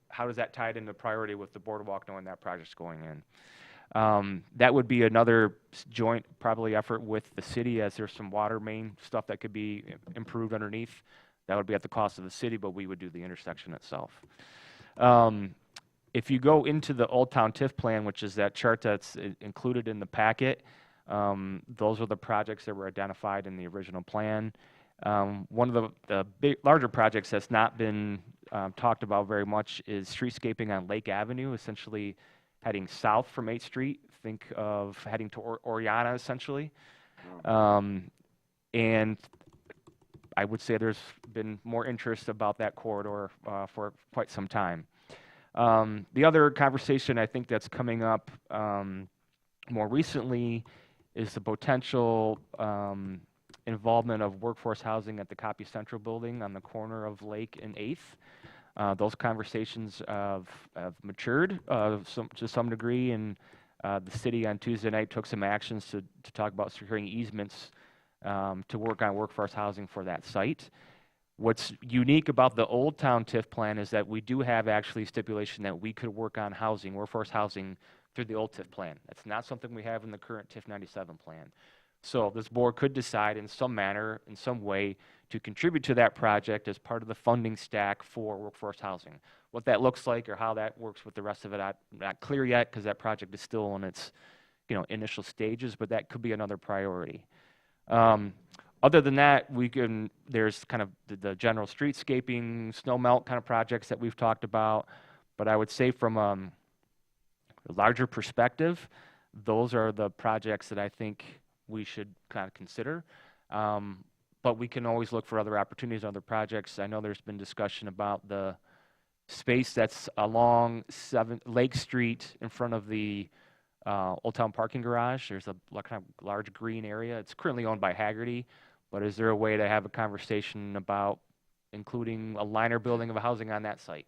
how does that tie it into priority with the boardwalk, knowing that project's going in? That would be another joint probably effort with the city, as there's some water main stuff that could be improved underneath. That would be at the cost of the city, but we would do the intersection itself. If you go into the Old Town TIF plan, which is that chart that's included in the packet, those are the projects that were identified in the original plan. One of the larger projects that's not been talked about very much is streetscaping on Lake Avenue, essentially heading south from 8th Street. Think of heading to Oriana, essentially. And I would say there's been more interest about that corridor for quite some time. The other conversation I think that's coming up more recently is the potential involvement of workforce housing at the Copy Central building on the corner of Lake and 8th. Those conversations have matured to some degree, and the city on Tuesday night took some actions to talk about securing easements to work on workforce housing for that site. What's unique about the Old Town TIF plan is that we do have actually stipulation that we could work on housing, workforce housing, through the old TIF plan. That's not something we have in the current TIF 97 plan. So this board could decide in some manner, in some way, to contribute to that project as part of the funding stack for workforce housing. What that looks like or how that works with the rest of it, not clear yet, because that project is still in its initial stages, but that could be another priority. Other than that, there's kind of the general streetscaping, snow melt kind of projects that we've talked about, but I would say from a larger perspective, those are the projects that I think we should kind of consider. but we can always look for other opportunities, other projects. I know there's been discussion about the space that's along Lake Street in front of the Old Town Parking Garage. There's a kind of large green area. It's currently owned by Haggerty, but is there a way to have a conversation about including a liner building of housing on that site?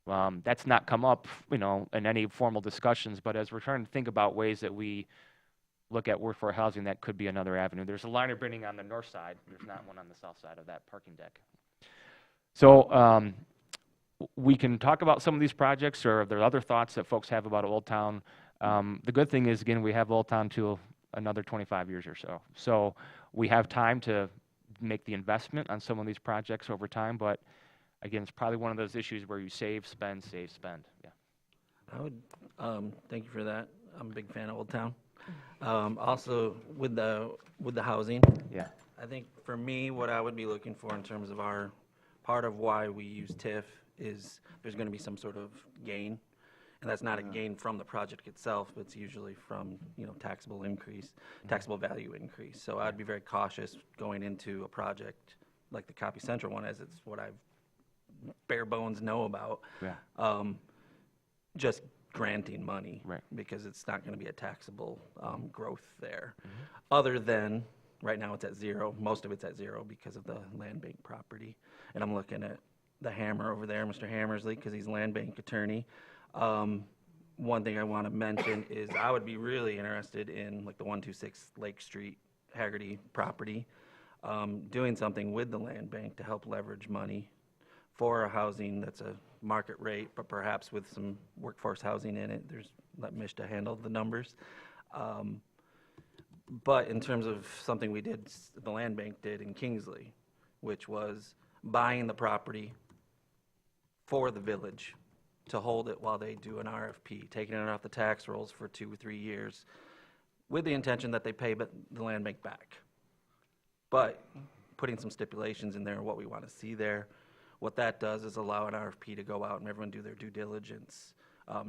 That's not come up, in any formal discussions, but as we're trying to think about ways that we look at workforce housing, that could be another avenue. There's a liner building on the north side. There's not one on the south side of that parking deck. So we can talk about some of these projects, or if there are other thoughts that folks have about Old Town. The good thing is, again, we have Old Town till another 25 years or so. So we have time to make the investment on some of these projects over time, but again, it's probably one of those issues where you save, spend, save, spend. Yeah. I would, thank you for that. I'm a big fan of Old Town. Also, with the housing, Yeah. I think for me, what I would be looking for in terms of part of why we use TIF is there's going to be some sort of gain. And that's not a gain from the project itself, but it's usually from, taxable value increase. So I'd be very cautious going into a project like the Copy Central one, as it's what I've bare bones know about. Yeah. Just granting money. Right. Because it's not going to be a taxable growth there. Other than, right now it's at zero. Most of it's at zero because of the land bank property. And I'm looking at the Hammer over there, Mr. Hammersley, because he's land bank attorney. One thing I want to mention is I would be really interested in like the 126 Lake Street Haggerty property, doing something with the land bank to help leverage money for a housing that's a market rate, but perhaps with some workforce housing in it. Let Mishta handle the numbers. But in terms of something the land bank did in Kingsley, which was buying the property for the village to hold it while they do an RFP, taking it off the tax rolls for 2 or 3 years, with the intention that they pay the land bank back. But putting some stipulations in there, what we want to see there. What that does is allow an RFP to go out and everyone do their due diligence,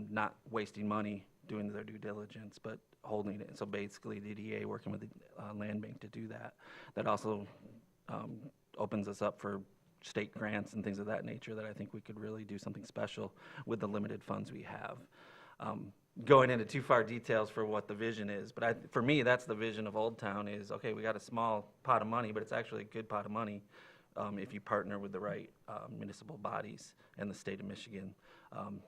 not wasting money doing their due diligence, but holding it. So basically, the DDA working with the land bank to do that. That also opens us up for state grants and things of that nature that I think we could really do something special with the limited funds we have. Going into too far details for what the vision is, but for me, that's the vision of Old Town is, okay, we got a small pot of money, but it's actually a good pot of money if you partner with the right municipal bodies and the state of Michigan.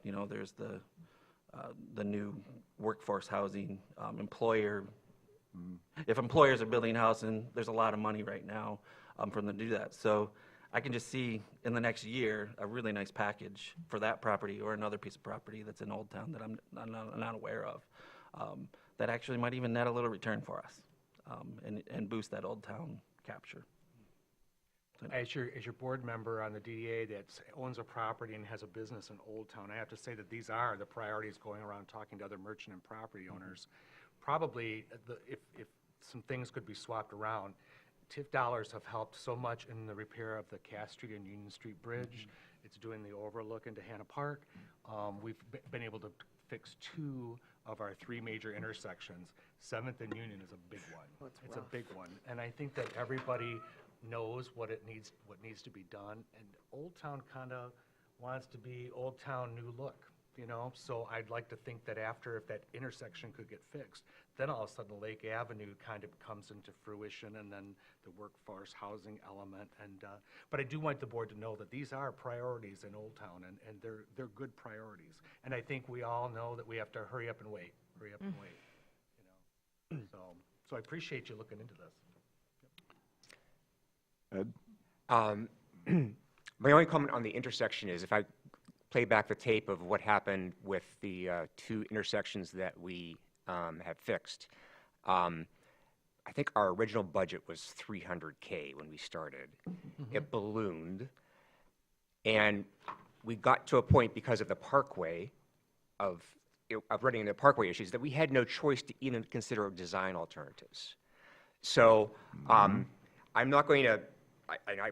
There's the new workforce housing employer. If employers are building housing, there's a lot of money right now for them to do that. So I can just see in the next year a really nice package for that property or another piece of property that's in Old Town that I'm not aware of that actually might even net a little return for us and boost that Old Town capture. As your board member on the DDA that owns a property and has a business in Old Town, I have to say that these are the priorities going around talking to other merchant and property owners. Probably, if some things could be swapped around, TIF dollars have helped so much in the repair of the Cass Street and Union Street Bridge. It's doing the overlook into Hannah Park. We've been able to fix 2 of our 3 major intersections. 7th and Union is a big one. It's a big one. And I think that everybody knows what needs to be done. And Old Town kind of wants to be Old Town new look, So I'd like to think that if that intersection could get fixed, then all of a sudden Lake Avenue kind of comes into fruition, and then the workforce housing element. But I do want the board to know that these are priorities in Old Town, and they're good priorities. And I think we all know that we have to hurry up and wait. So I appreciate you looking into this. Ed? My only comment on the intersection is if I play back the tape of what happened with the 2 intersections that we have fixed, I think our original budget was $300K when we started. It ballooned, and we got to a point because of the parkway, of running into parkway issues, that we had no choice to even consider design alternatives. So I'm not going to, I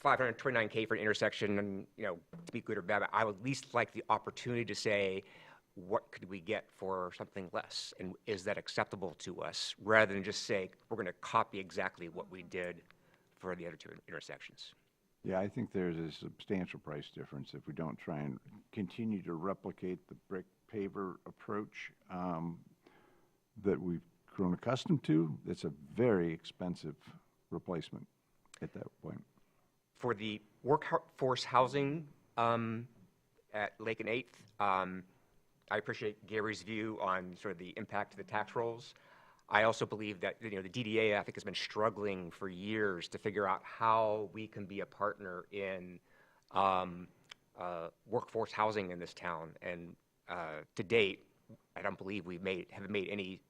$529K for an intersection, and to be good or bad, but I would at least like the opportunity to say, what could we get for something less, and is that acceptable to us, rather than just say we're going to copy exactly what we did for the other two intersections. Yeah, I think there's a substantial price difference if we don't try and continue to replicate the brick paver approach that we've grown accustomed to. It's a very expensive replacement at that point. For the workforce housing at Lake and 8th, I appreciate Gary's view on sort of the impact of the tax rolls. I also believe that, the DDA, I think, has been struggling for years to figure out how we can be a partner in workforce housing in this town. And to date, I don't believe we have made any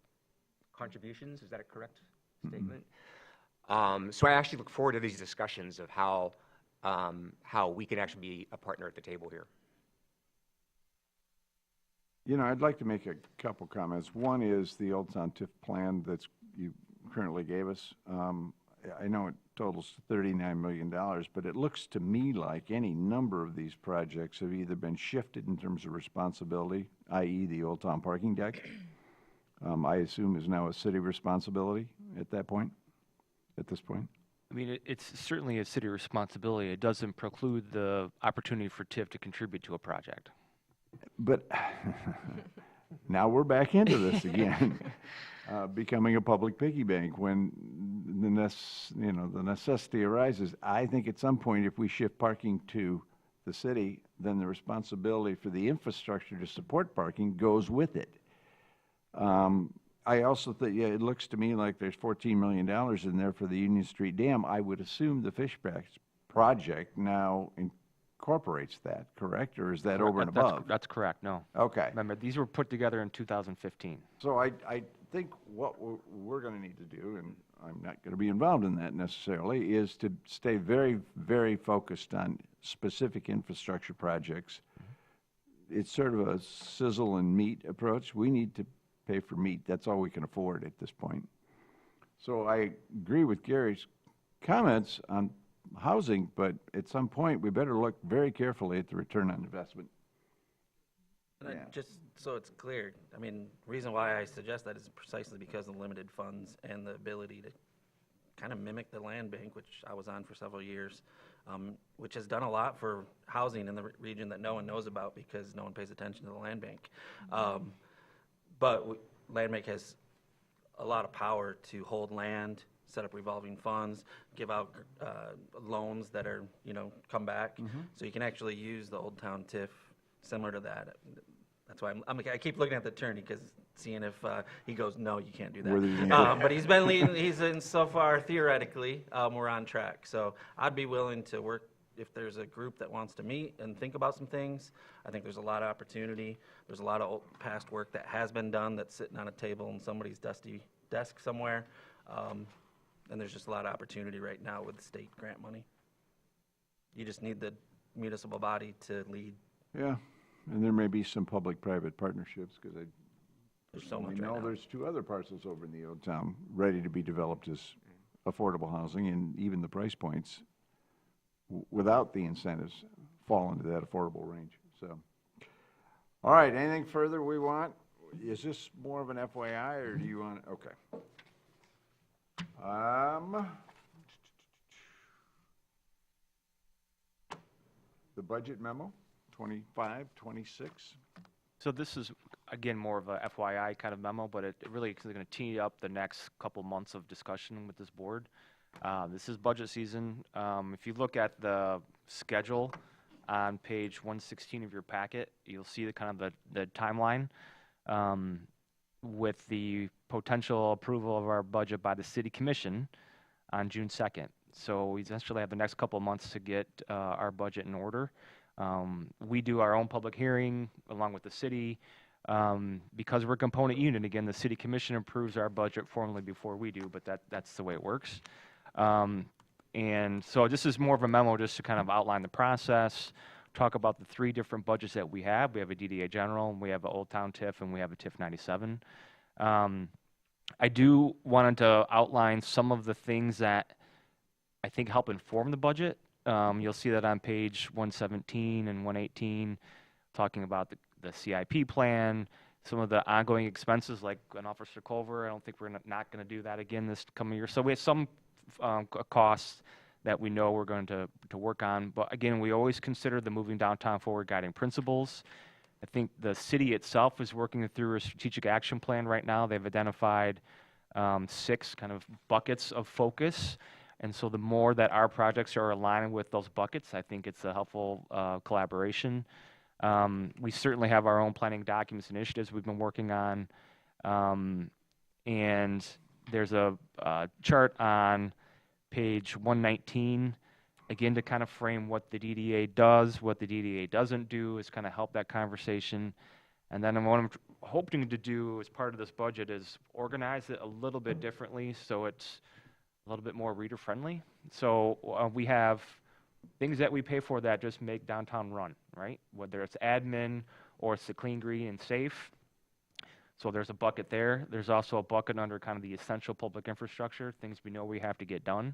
contributions. Is that a correct statement? So I actually look forward to these discussions of how we can actually be a partner at the table here. I'd like to make a couple comments. One is the Old Town TIF plan that you currently gave us. I know it totals $39 million, but it looks to me like any number of these projects have either been shifted in terms of responsibility, i.e. the Old Town parking deck, I assume is now a city responsibility at this point? I mean, it's certainly a city responsibility. It doesn't preclude the opportunity for TIF to contribute to a project. But now we're back into this again, becoming a public piggy bank when the necessity arises. I think at some point, if we shift parking to the city, then the responsibility for the infrastructure to support parking goes with it. I also think, it looks to me like there's $14 million in there for the Union Street Dam. I would assume the Fishbacks project now incorporates that, correct? Or is that over and above? That's correct, no. Okay. Remember, these were put together in 2015. So I think what we're going to need to do, and I'm not going to be involved in that necessarily, is to stay very, very focused on specific infrastructure projects. It's sort of a sizzle and meat approach. We need to pay for meat. That's all we can afford at this point. So I agree with Gary's comments on housing, but at some point, we better look very carefully at the return on investment. And just so it's clear, I mean, reason why I suggest that is precisely because of the limited funds and the ability to kind of mimic the land bank, which I was on for several years, which has done a lot for housing in the region that no one knows about because no one pays attention to the land bank. But land bank has a lot of power to hold land, set up revolving funds, give out loans that are, come back. So you can actually use the Old Town TIF similar to that. That's why I keep looking at the attorney because seeing if he goes, no, you can't do that. But he's been leading, he's in so far theoretically, we're on track. So I'd be willing to work if there's a group that wants to meet and think about some things. I think there's a lot of opportunity. There's a lot of past work that has been done that's sitting on a table in somebody's dusty desk somewhere. And there's just a lot of opportunity right now with state grant money. You just need the municipal body to lead. Yeah, and there may be some public-private partnerships because There's so much we right know now. there's 2 other parcels over in the Old Town ready to be developed as affordable housing, and even the price points without the incentives fall into that affordable range. So, all right, anything further we want? Is this more of an FYI or do you want, okay. The budget memo, 25, 26. So this is, again, more of a FYI kind of memo, but it really is going to tee up the next couple months of discussion with this board. This is budget season. If you look at the schedule on page 116 of your packet, you'll see the kind of the timeline with the potential approval of our budget by the city commission on June 2nd. So we essentially have the next couple of months to get our budget in order. We do our own public hearing along with the city. Because we're a component unit, again, the city commission approves our budget formally before we do, but that's the way it works. And so this is more of a memo just to kind of outline the process, talk about the 3 different budgets that we have. We have a DDA general, we have an Old Town TIF, and we have a TIF 97. I do wanted to outline some of the things that I think help inform the budget. You'll see that on page 117 and 118, talking about the CIP plan, some of the ongoing expenses like an Officer Culver. I don't think we're not going to do that again this coming year. So we have some costs that we know we're going to work on. But again, we always consider the Moving Downtown Forward guiding principles. I think the city itself is working through a strategic action plan right now. They've identified 6 kind of buckets of focus. And so the more that our projects are aligned with those buckets, I think it's a helpful collaboration. We certainly have our own planning documents and initiatives we've been working on. And there's a chart on page 119, again, to kind of frame what the DDA does, what the DDA doesn't do, is kind of help that conversation. And then what I'm hoping to do as part of this budget is organize it a little bit differently so it's a little bit more reader-friendly. So we have things that we pay for that just make downtown run, right? Whether it's admin or it's the clean, green, and safe. So there's a bucket there. There's also a bucket under kind of the essential public infrastructure, things we know we have to get done.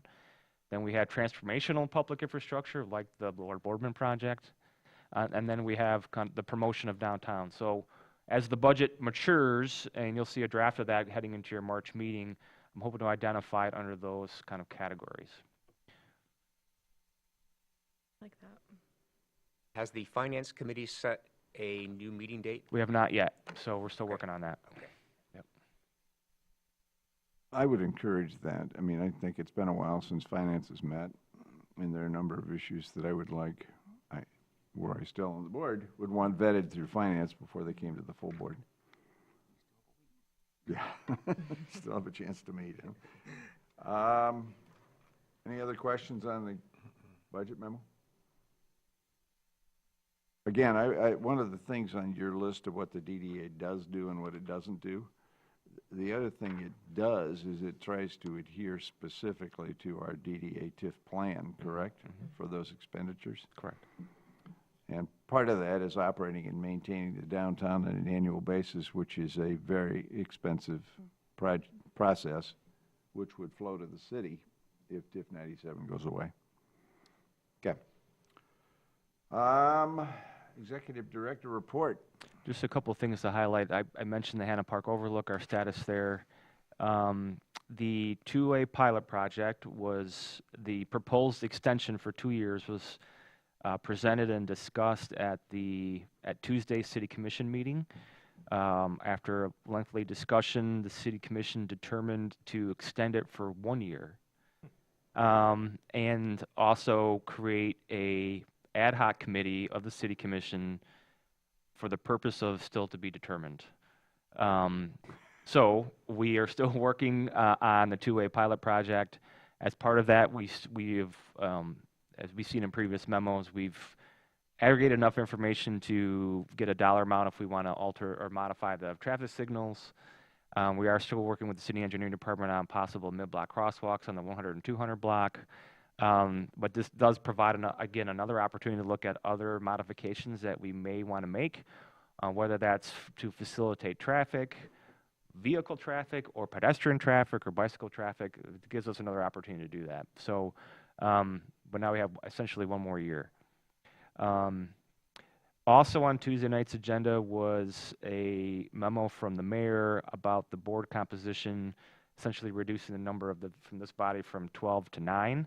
Then we have transformational public infrastructure, like the Lord Boardman project. And then we have the promotion of downtown. So as the budget matures, and you'll see a draft of that heading into your March meeting, I'm hoping to identify it under those kind of categories. Like that. Has the Finance Committee set a new meeting date? We have not yet, so we're still working on that. Okay. Yep. I would encourage that. I mean, I think it's been a while since finance has met, and there are a number of issues that I would like, were I still on the board, would want vetted through finance before they came to the full board. Yeah, still have a chance to meet him. Any other questions on the budget memo? Again, one of the things on your list of what the DDA does do and what it doesn't do, the other thing it does is it tries to adhere specifically to our DDA TIF plan, correct, for those expenditures? Correct. And part of that is operating and maintaining the downtown on an annual basis, which is a very expensive process, which would flow to the city if TIF 97 goes away. Okay. Executive Director report. Just a couple of things to highlight. I mentioned the Hannah Park Overlook, our status there. The 2A pilot project was, the proposed extension for 2 years was presented and discussed at Tuesday's City Commission meeting. After a lengthy discussion, the City Commission determined to extend it for 1 year. And also create a ad hoc committee of the City Commission for the purpose of still to be determined. So we are still working on the 2A pilot project. As part of that, we have, as we've seen in previous memos, we've aggregated enough information to get a dollar amount if we want to alter or modify the traffic signals. We are still working with the City Engineering Department on possible mid-block crosswalks on the 100 and 200 block. But this does provide, again, another opportunity to look at other modifications that we may want to make, whether that's to facilitate traffic, vehicle traffic, or pedestrian traffic, or bicycle traffic. It gives us another opportunity to do that. So, but now we have essentially 1 more year. Also on Tuesday night's agenda was a memo from the mayor about the board composition, essentially reducing the number of from this body from 12 to 9.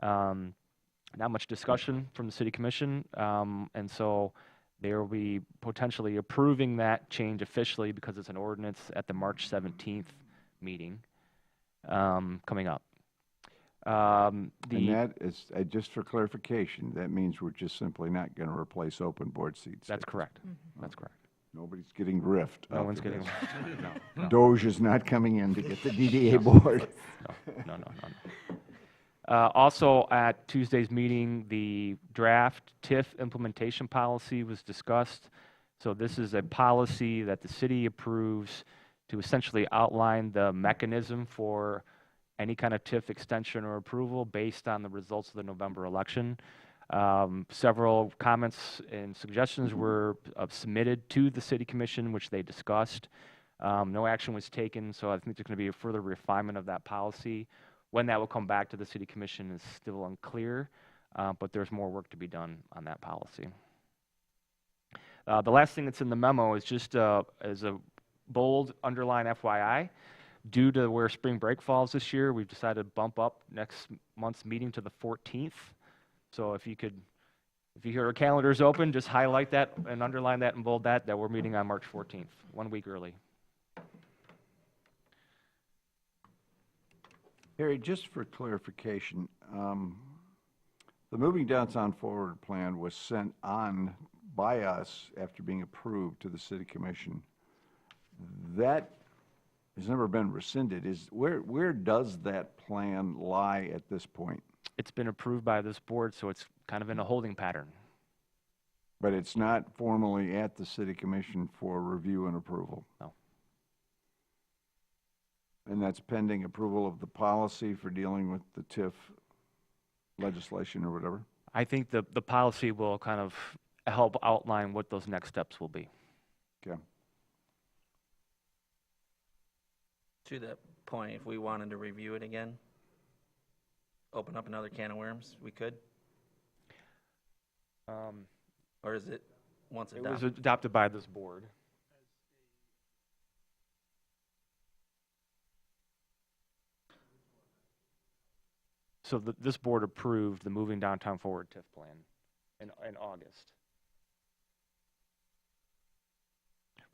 Not much discussion from the City Commission, and so they will be potentially approving that change officially because it's an ordinance at the March 17th meeting coming up. And that is, just for clarification, that means we're just simply not going to replace open board seats. That's correct. That's correct. Nobody's getting riffed. No one's getting. No. Doge is not coming in to get the DDA board. No. Also, at Tuesday's meeting, the draft TIF implementation policy was discussed. So this is a policy that the city approves to essentially outline the mechanism for any kind of TIF extension or approval based on the results of the November election. Several comments and suggestions were submitted to the City Commission, which they discussed. No action was taken, so I think there's going to be a further refinement of that policy. When that will come back to the City Commission is still unclear, but there's more work to be done on that policy. The last thing that's in the memo is just as a bold underline FYI. Due to where spring break falls this year, we've decided to bump up next month's meeting to the 14th. So if you hear our calendar's open, just highlight that and underline that and bold that we're meeting on March 14th, 1 week early. Harry, just for clarification, the Moving Downtown Forward plan was sent on by us after being approved to the city commission. That has never been rescinded. Where does that plan lie at this point? It's been approved by this board, so it's kind of in a holding pattern. But it's not formally at the city commission for review and approval? No. And that's pending approval of the policy for dealing with the TIF legislation or whatever? I think the policy will kind of help outline what those next steps will be. Okay. To that point, if we wanted to review it again, open up another can of worms, we could? Or is it once It was adopted? adopted by this board. So this board approved the Moving Downtown Forward TIF plan in August.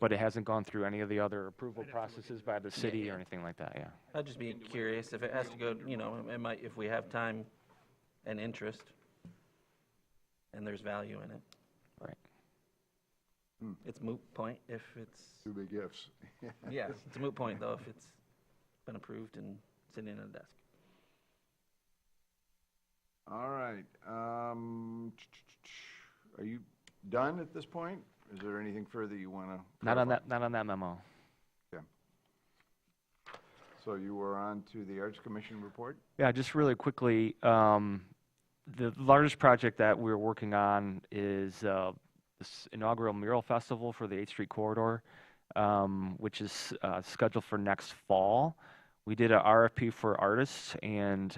But it hasn't gone through any of the other approval processes by the city or anything like that, yeah. I'd just be curious if it has to go, it might, if we have time and interest, and there's value in it. Right. It's moot point if it's, Two big ifs. yeah, it's a moot point though if it's been approved and sitting in a desk. All right. Are you done at this point? Is there anything further you want to? Not on that memo. Okay. So you were on to the Arts Commission report? Yeah, just really quickly, the largest project that we're working on is this inaugural mural festival for the 8th Street corridor, which is scheduled for next fall. We did an RFP for artists and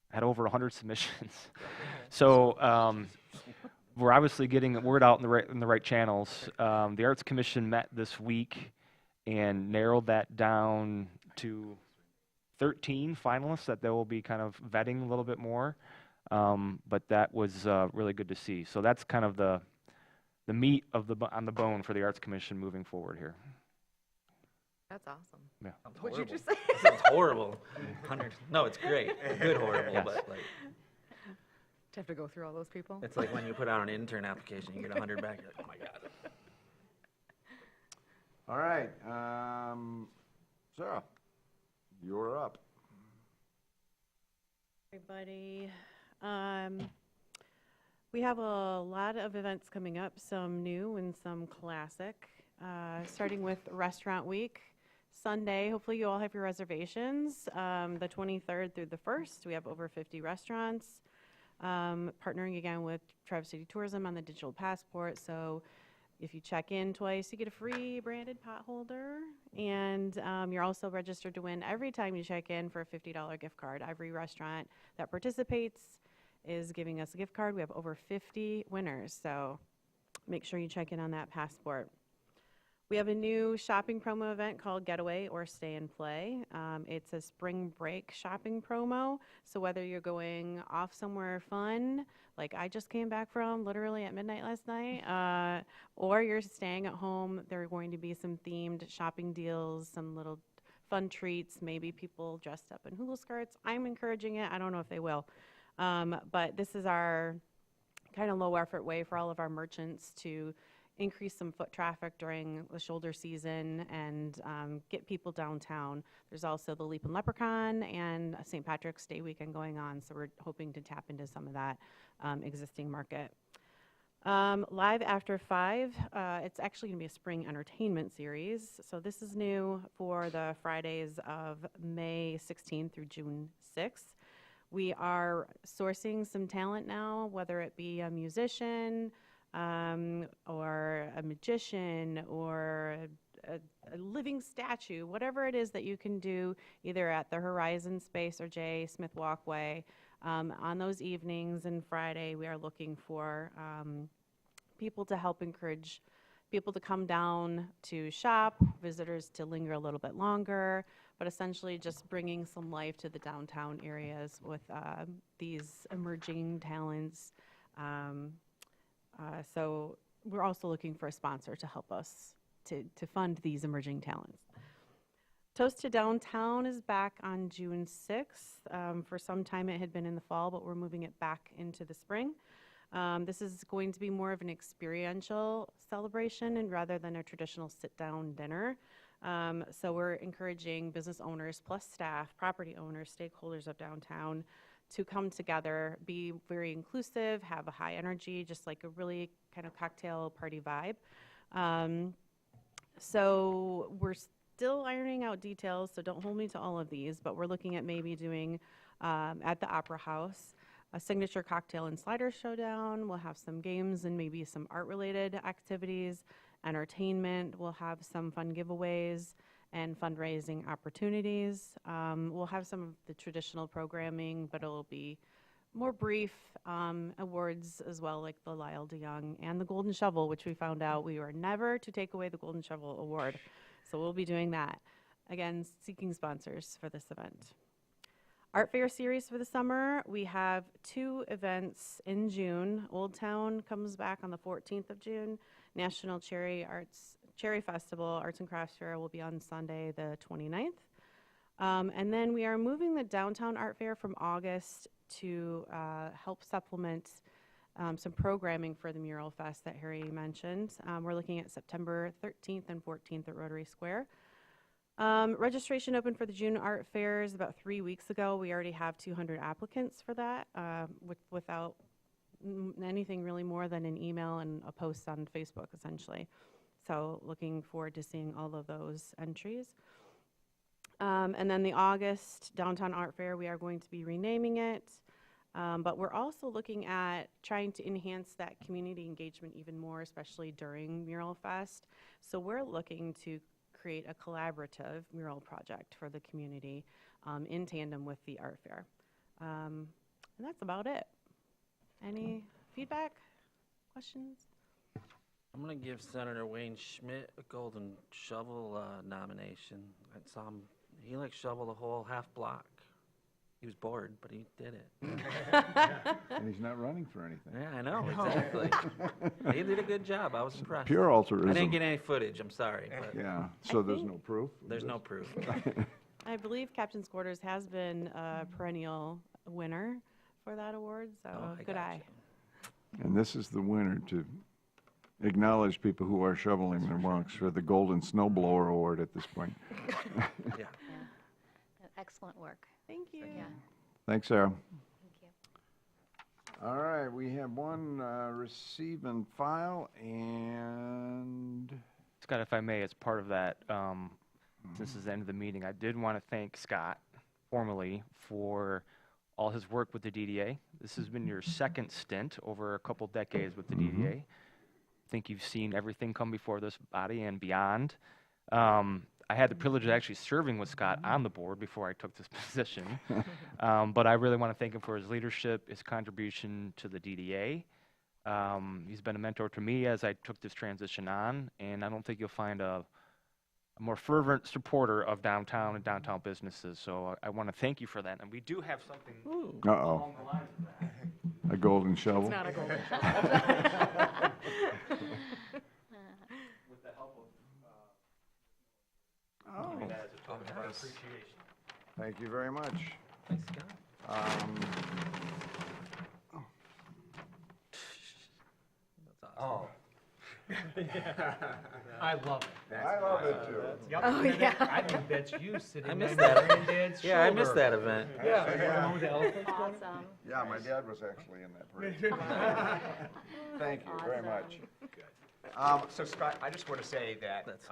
had over 100 submissions. So we're obviously getting word out in the right channels. The Arts Commission met this week and narrowed that down to 13 finalists that they will be kind of vetting a little bit more. But that was really good to see. So that's kind of the meat of on the bone for the Arts Commission moving forward here. That's awesome. Yeah. What'd you just say? It sounds horrible. 100, no, it's great. Good horrible, Yes. but like, To have to go through all those people? it's like when you put out an intern application, you get 100 back, you're like, oh my God. All right. Sarah, you're up. Everybody. We have a lot of events coming up, some new and some classic. Starting with Restaurant Week. Sunday, hopefully you all have your reservations. The 23rd through the 1st, we have over 50 restaurants. Partnering again with Traverse City Tourism on the digital passport. So if you check in twice, you get a free branded pot holder. And you're also registered to win every time you check in for a $50 gift card. Every restaurant that participates is giving us a gift card. We have over 50 winners, so make sure you check in on that passport. We have a new shopping promo event called Getaway or Stay and Play. It's a spring break shopping promo. So whether you're going off somewhere fun, like I just came back from literally at midnight last night, or you're staying at home, there are going to be some themed shopping deals, some little fun treats, maybe people dressed up in hula skirts. I'm encouraging it. I don't know if they will. But this is our kind of low effort way for all of our merchants to increase some foot traffic during the shoulder season and get people downtown. There's also the Leap and Leprechaun and St. Patrick's Day weekend going on, so we're hoping to tap into some of that existing market. Live After 5, it's actually going to be a spring entertainment series. So this is new for the Fridays of May 16th through June 6th. We are sourcing some talent now, whether it be a musician, or a magician or a living statue, whatever it is that you can do either at the Horizon Space or J. Smith Walkway. On those evenings and Friday, we are looking for people to help encourage people to come down to shop, visitors to linger a little bit longer, but essentially just bringing some life to the downtown areas with these emerging talents. So we're also looking for a sponsor to help us to fund these emerging talents. Toast to Downtown is back on June 6th. For some time it had been in the fall, but we're moving it back into the spring. This is going to be more of an experiential celebration and rather than a traditional sit-down dinner. So we're encouraging business owners plus staff, property owners, stakeholders of downtown to come together, be very inclusive, have a high energy, just like a really kind of cocktail party vibe. So we're still ironing out details, so don't hold me to all of these, but we're looking at maybe doing at the Opera House a signature cocktail and slider showdown. We'll have some games and maybe some art-related activities, entertainment. We'll have some fun giveaways and fundraising opportunities. We'll have some of the traditional programming, but it'll be more brief awards as well, like the Lyle DeYoung and the Golden Shovel, which we found out we were never to take away the Golden Shovel Award. So we'll be doing that. Again, seeking sponsors for this event. Art Fair series for the summer. We have 2 events in June. Old Town comes back on the 14th of June. National Cherry Festival, Arts and Crafts Fair will be on Sunday the 29th. And then we are moving the Downtown Art Fair from August to help supplement some programming for the Mural Fest that Harry mentioned. We're looking at September 13th and 14th at Rotary Square. Registration opened for the June Art Fairs about 3 weeks ago. We already have 200 applicants for that without anything really more than an email and a post on Facebook, essentially. So looking forward to seeing all of those entries. And then the August Downtown Art Fair, we are going to be renaming it. But we're also looking at trying to enhance that community engagement even more, especially during Mural Fest. So we're looking to create a collaborative mural project for the community in tandem with the art fair. And that's about it. Any feedback, questions? I'm going to give Senator Wayne Schmidt a Golden Shovel nomination. I saw him, he like shoveled a whole half block. He was bored, but he did it. And he's not running for anything. Yeah, I know, exactly. He did a good job. I was impressed. Pure I altruism. didn't get any footage, I'm sorry, but Yeah, so there's no proof? of there's this? no proof. I believe Captain's Quarters has been a perennial winner for that award, so Oh, I good gotcha. eye. And this is the winner to acknowledge people who are shoveling their walks for the Golden Snowblower Award at this point. Yeah. Excellent work. Thank you. Yeah, Thanks, Sarah. thank you. All right, we have one receive and file, and Scott, if I may, as part of that, since it's the end of the meeting, I did want to thank Scott formally for all his work with the DDA. This has been your second stint over a couple decades with the DDA. I think you've seen everything come before this body and beyond. I had the privilege of actually serving with Scott on the board before I took this position. But I really want to thank him for his leadership, his contribution to the DDA. He's been a mentor to me as I took this transition on, and I don't think you'll find a more fervent supporter of downtown and downtown businesses. So I want to thank you for that. And we do have something uh-oh, along the lines of that. a golden shovel. It's not a golden With the help of Oh, that as a token of our appreciation. thank you very much. Thanks, Scott. That's awesome. I love it. I love it too. Yep. Oh, yeah. I think that's you sitting I on missed your that. granddad's Yeah, I missed shoulder. that event. Yeah. With the elephant? Awesome. Yeah, my dad was actually in that parade. Thank you very much. So Scott, I just want to say that, That's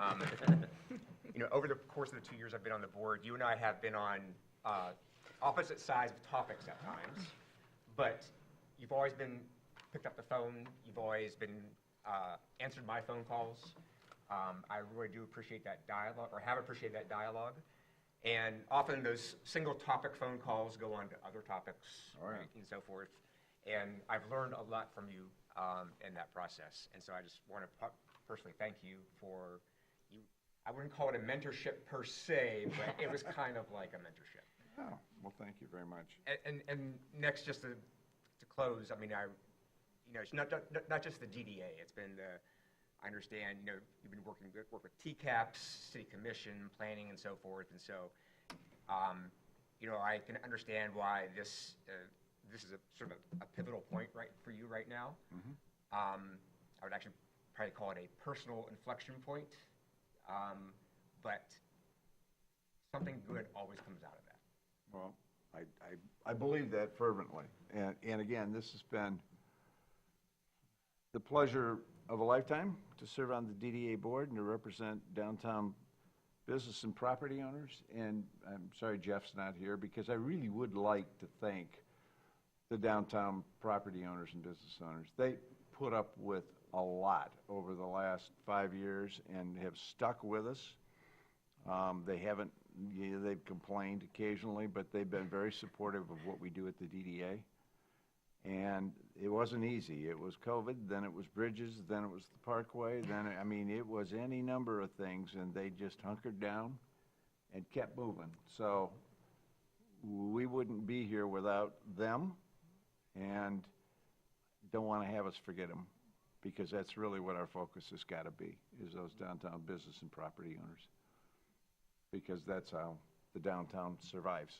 you know, over the course of the 2 years I've been on the board, you and I have been on opposite sides of topics at times, but you've always been picked up the phone. You've always been answered my phone calls. I really do appreciate that dialogue, or have appreciated that dialogue. And often those single topic phone calls go on to other topics and so forth. And I've learned a lot from you in that process. And so I just want to personally thank you for, I wouldn't call it a mentorship per se, but it was kind of like a mentorship. Oh, well, thank you very much. And next, just to close, I mean, it's not just the DDA. It's been I understand, you've been work with TCAPS, City Commission, planning, and so forth. And so, I can understand why this is a sort of a pivotal point for you right now. I would actually probably call it a personal inflection point, but something good always comes out of that. Well, I believe that fervently. And again, this has been the pleasure of a lifetime to serve on the DDA board and to represent downtown business and property owners. And I'm sorry Jeff's not here, because I really would like to thank the downtown property owners and business owners. They put up with a lot over the last 5 years and have stuck with us. They haven't, they've complained occasionally, but they've been very supportive of what we do at the DDA. And it wasn't easy. It was COVID, then it was bridges, then it was the Parkway, it was any number of things, and they just hunkered down and kept moving. So we wouldn't be here without them, and don't want to have us forget them, because that's really what our focus has got to be, is those downtown business and property owners, because that's how the downtown survives.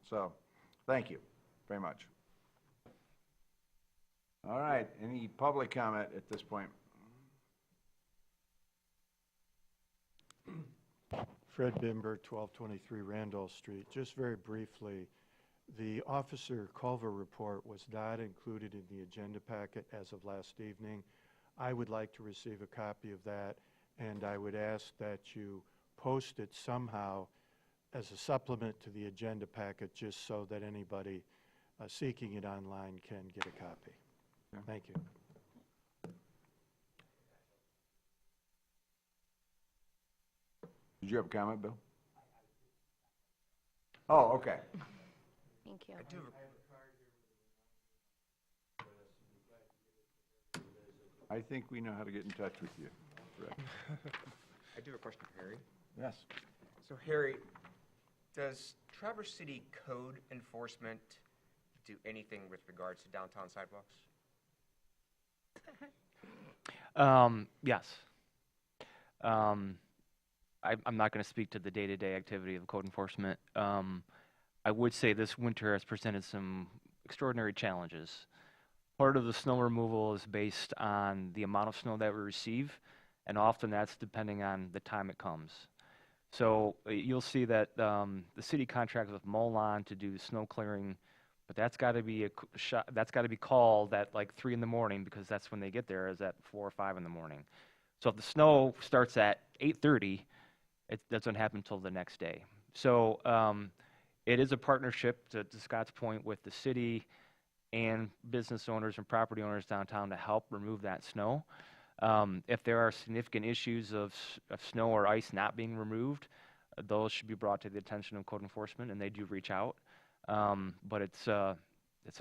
So thank you very much. All right, any public comment at this point? Fred Bimber, 1223 Randolph Street. Just very briefly, the Officer Culver report was not included in the agenda packet as of last evening. I would like to receive a copy of that, and I would ask that you post it somehow as a supplement to the agenda packet, just so that anybody seeking it online can get a copy. Yeah. Thank you. Did you have a comment, Bill? Oh, okay. Thank you. I think we know how to get in touch with you. Fred. I do have a question for Harry. Yes. So Harry, does Traverse City code enforcement do anything with regards to downtown sidewalks? Yes. I'm not going to speak to the day-to-day activity of code enforcement. I would say this winter has presented some extraordinary challenges. Part of the snow removal is based on the amount of snow that we receive, and often that's depending on the time it comes. So you'll see that the city contracts with Molon to do snow clearing, but that's got to be called at like 3 in the morning, because that's when they get there, is at 4 or 5 in the morning. So if the snow starts at 8:30, it doesn't happen until the next day. So it is a partnership, to Scott's point, with the city and business owners and property owners downtown to help remove that snow. If there are significant issues of snow or ice not being removed, those should be brought to the attention of code enforcement, and they do reach out. But it's an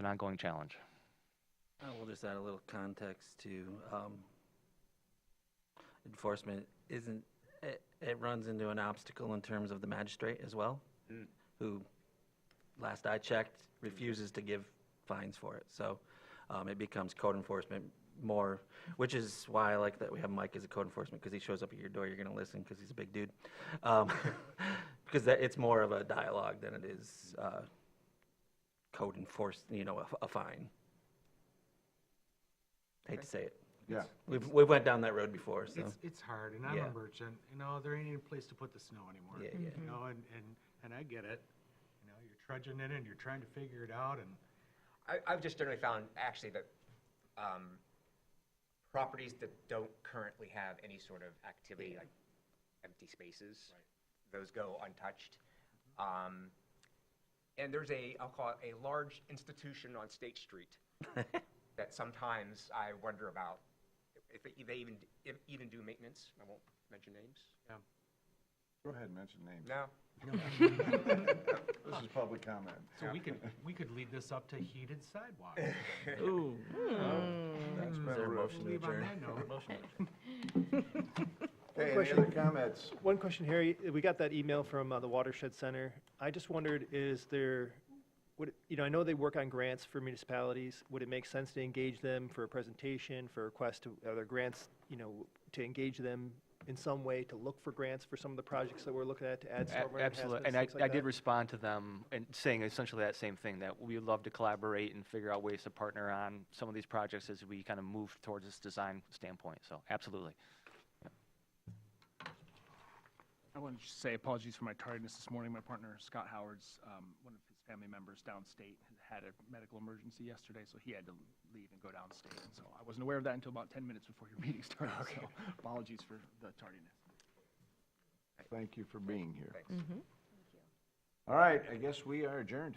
ongoing challenge. I will just add a little context to enforcement. It runs into an obstacle in terms of the magistrate as well, who, last I checked, refuses to give fines for it. So it becomes code enforcement more, which is why I like that we have Mike as a code enforcement, because he shows up at your door, you're going to listen because he's a big dude. Because it's more of a dialogue than it is code enforcement, a fine. Hate to say it. Yeah. We've went down that road before, so. It's hard, and I'm Yeah. a merchant, there ain't any place to put the snow anymore. Yeah. And I get it. You're trudging in and you're trying to figure it out, and I've just generally found actually that properties that don't currently have any sort of activity, like empty spaces, those go untouched. And there's I'll call it a large institution on State Street that sometimes I wonder about if they even do maintenance. I won't mention names. Go ahead and mention names. No. This is public comment. So we could lead this up to heated sidewalks. Ooh. That's Is been there a rude. motion to Leave on adjourn? that note. Okay, any Question. other comments? One question, Harry, we got that email from the Watershed Center. I just wondered, I know they work on grants for municipalities. Would it make sense to engage them for a presentation, for a request to, are there grants, to engage them in some way to look for grants for some of the projects that we're looking at to add stormwater Absolutely, enhancements, and things like I did that? respond to them and saying essentially that same thing, that we would love to collaborate and figure out ways to partner on some of these projects as we kind of move towards this design standpoint, so absolutely. I wanted to say apologies for my tardiness this morning. My partner, Scott Howard's, one of his family members downstate had a medical emergency yesterday, so he had to leave and go downstate. And so I wasn't aware of that until about 10 minutes before your meeting started, so apologies for the tardiness. Thank you for being here. Thanks. All right, I guess we are adjourned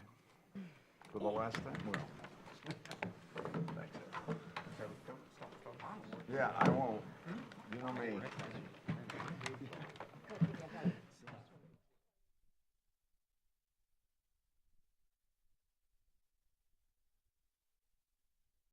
for the last time. Well, thanks. Yeah, I won't. You know me.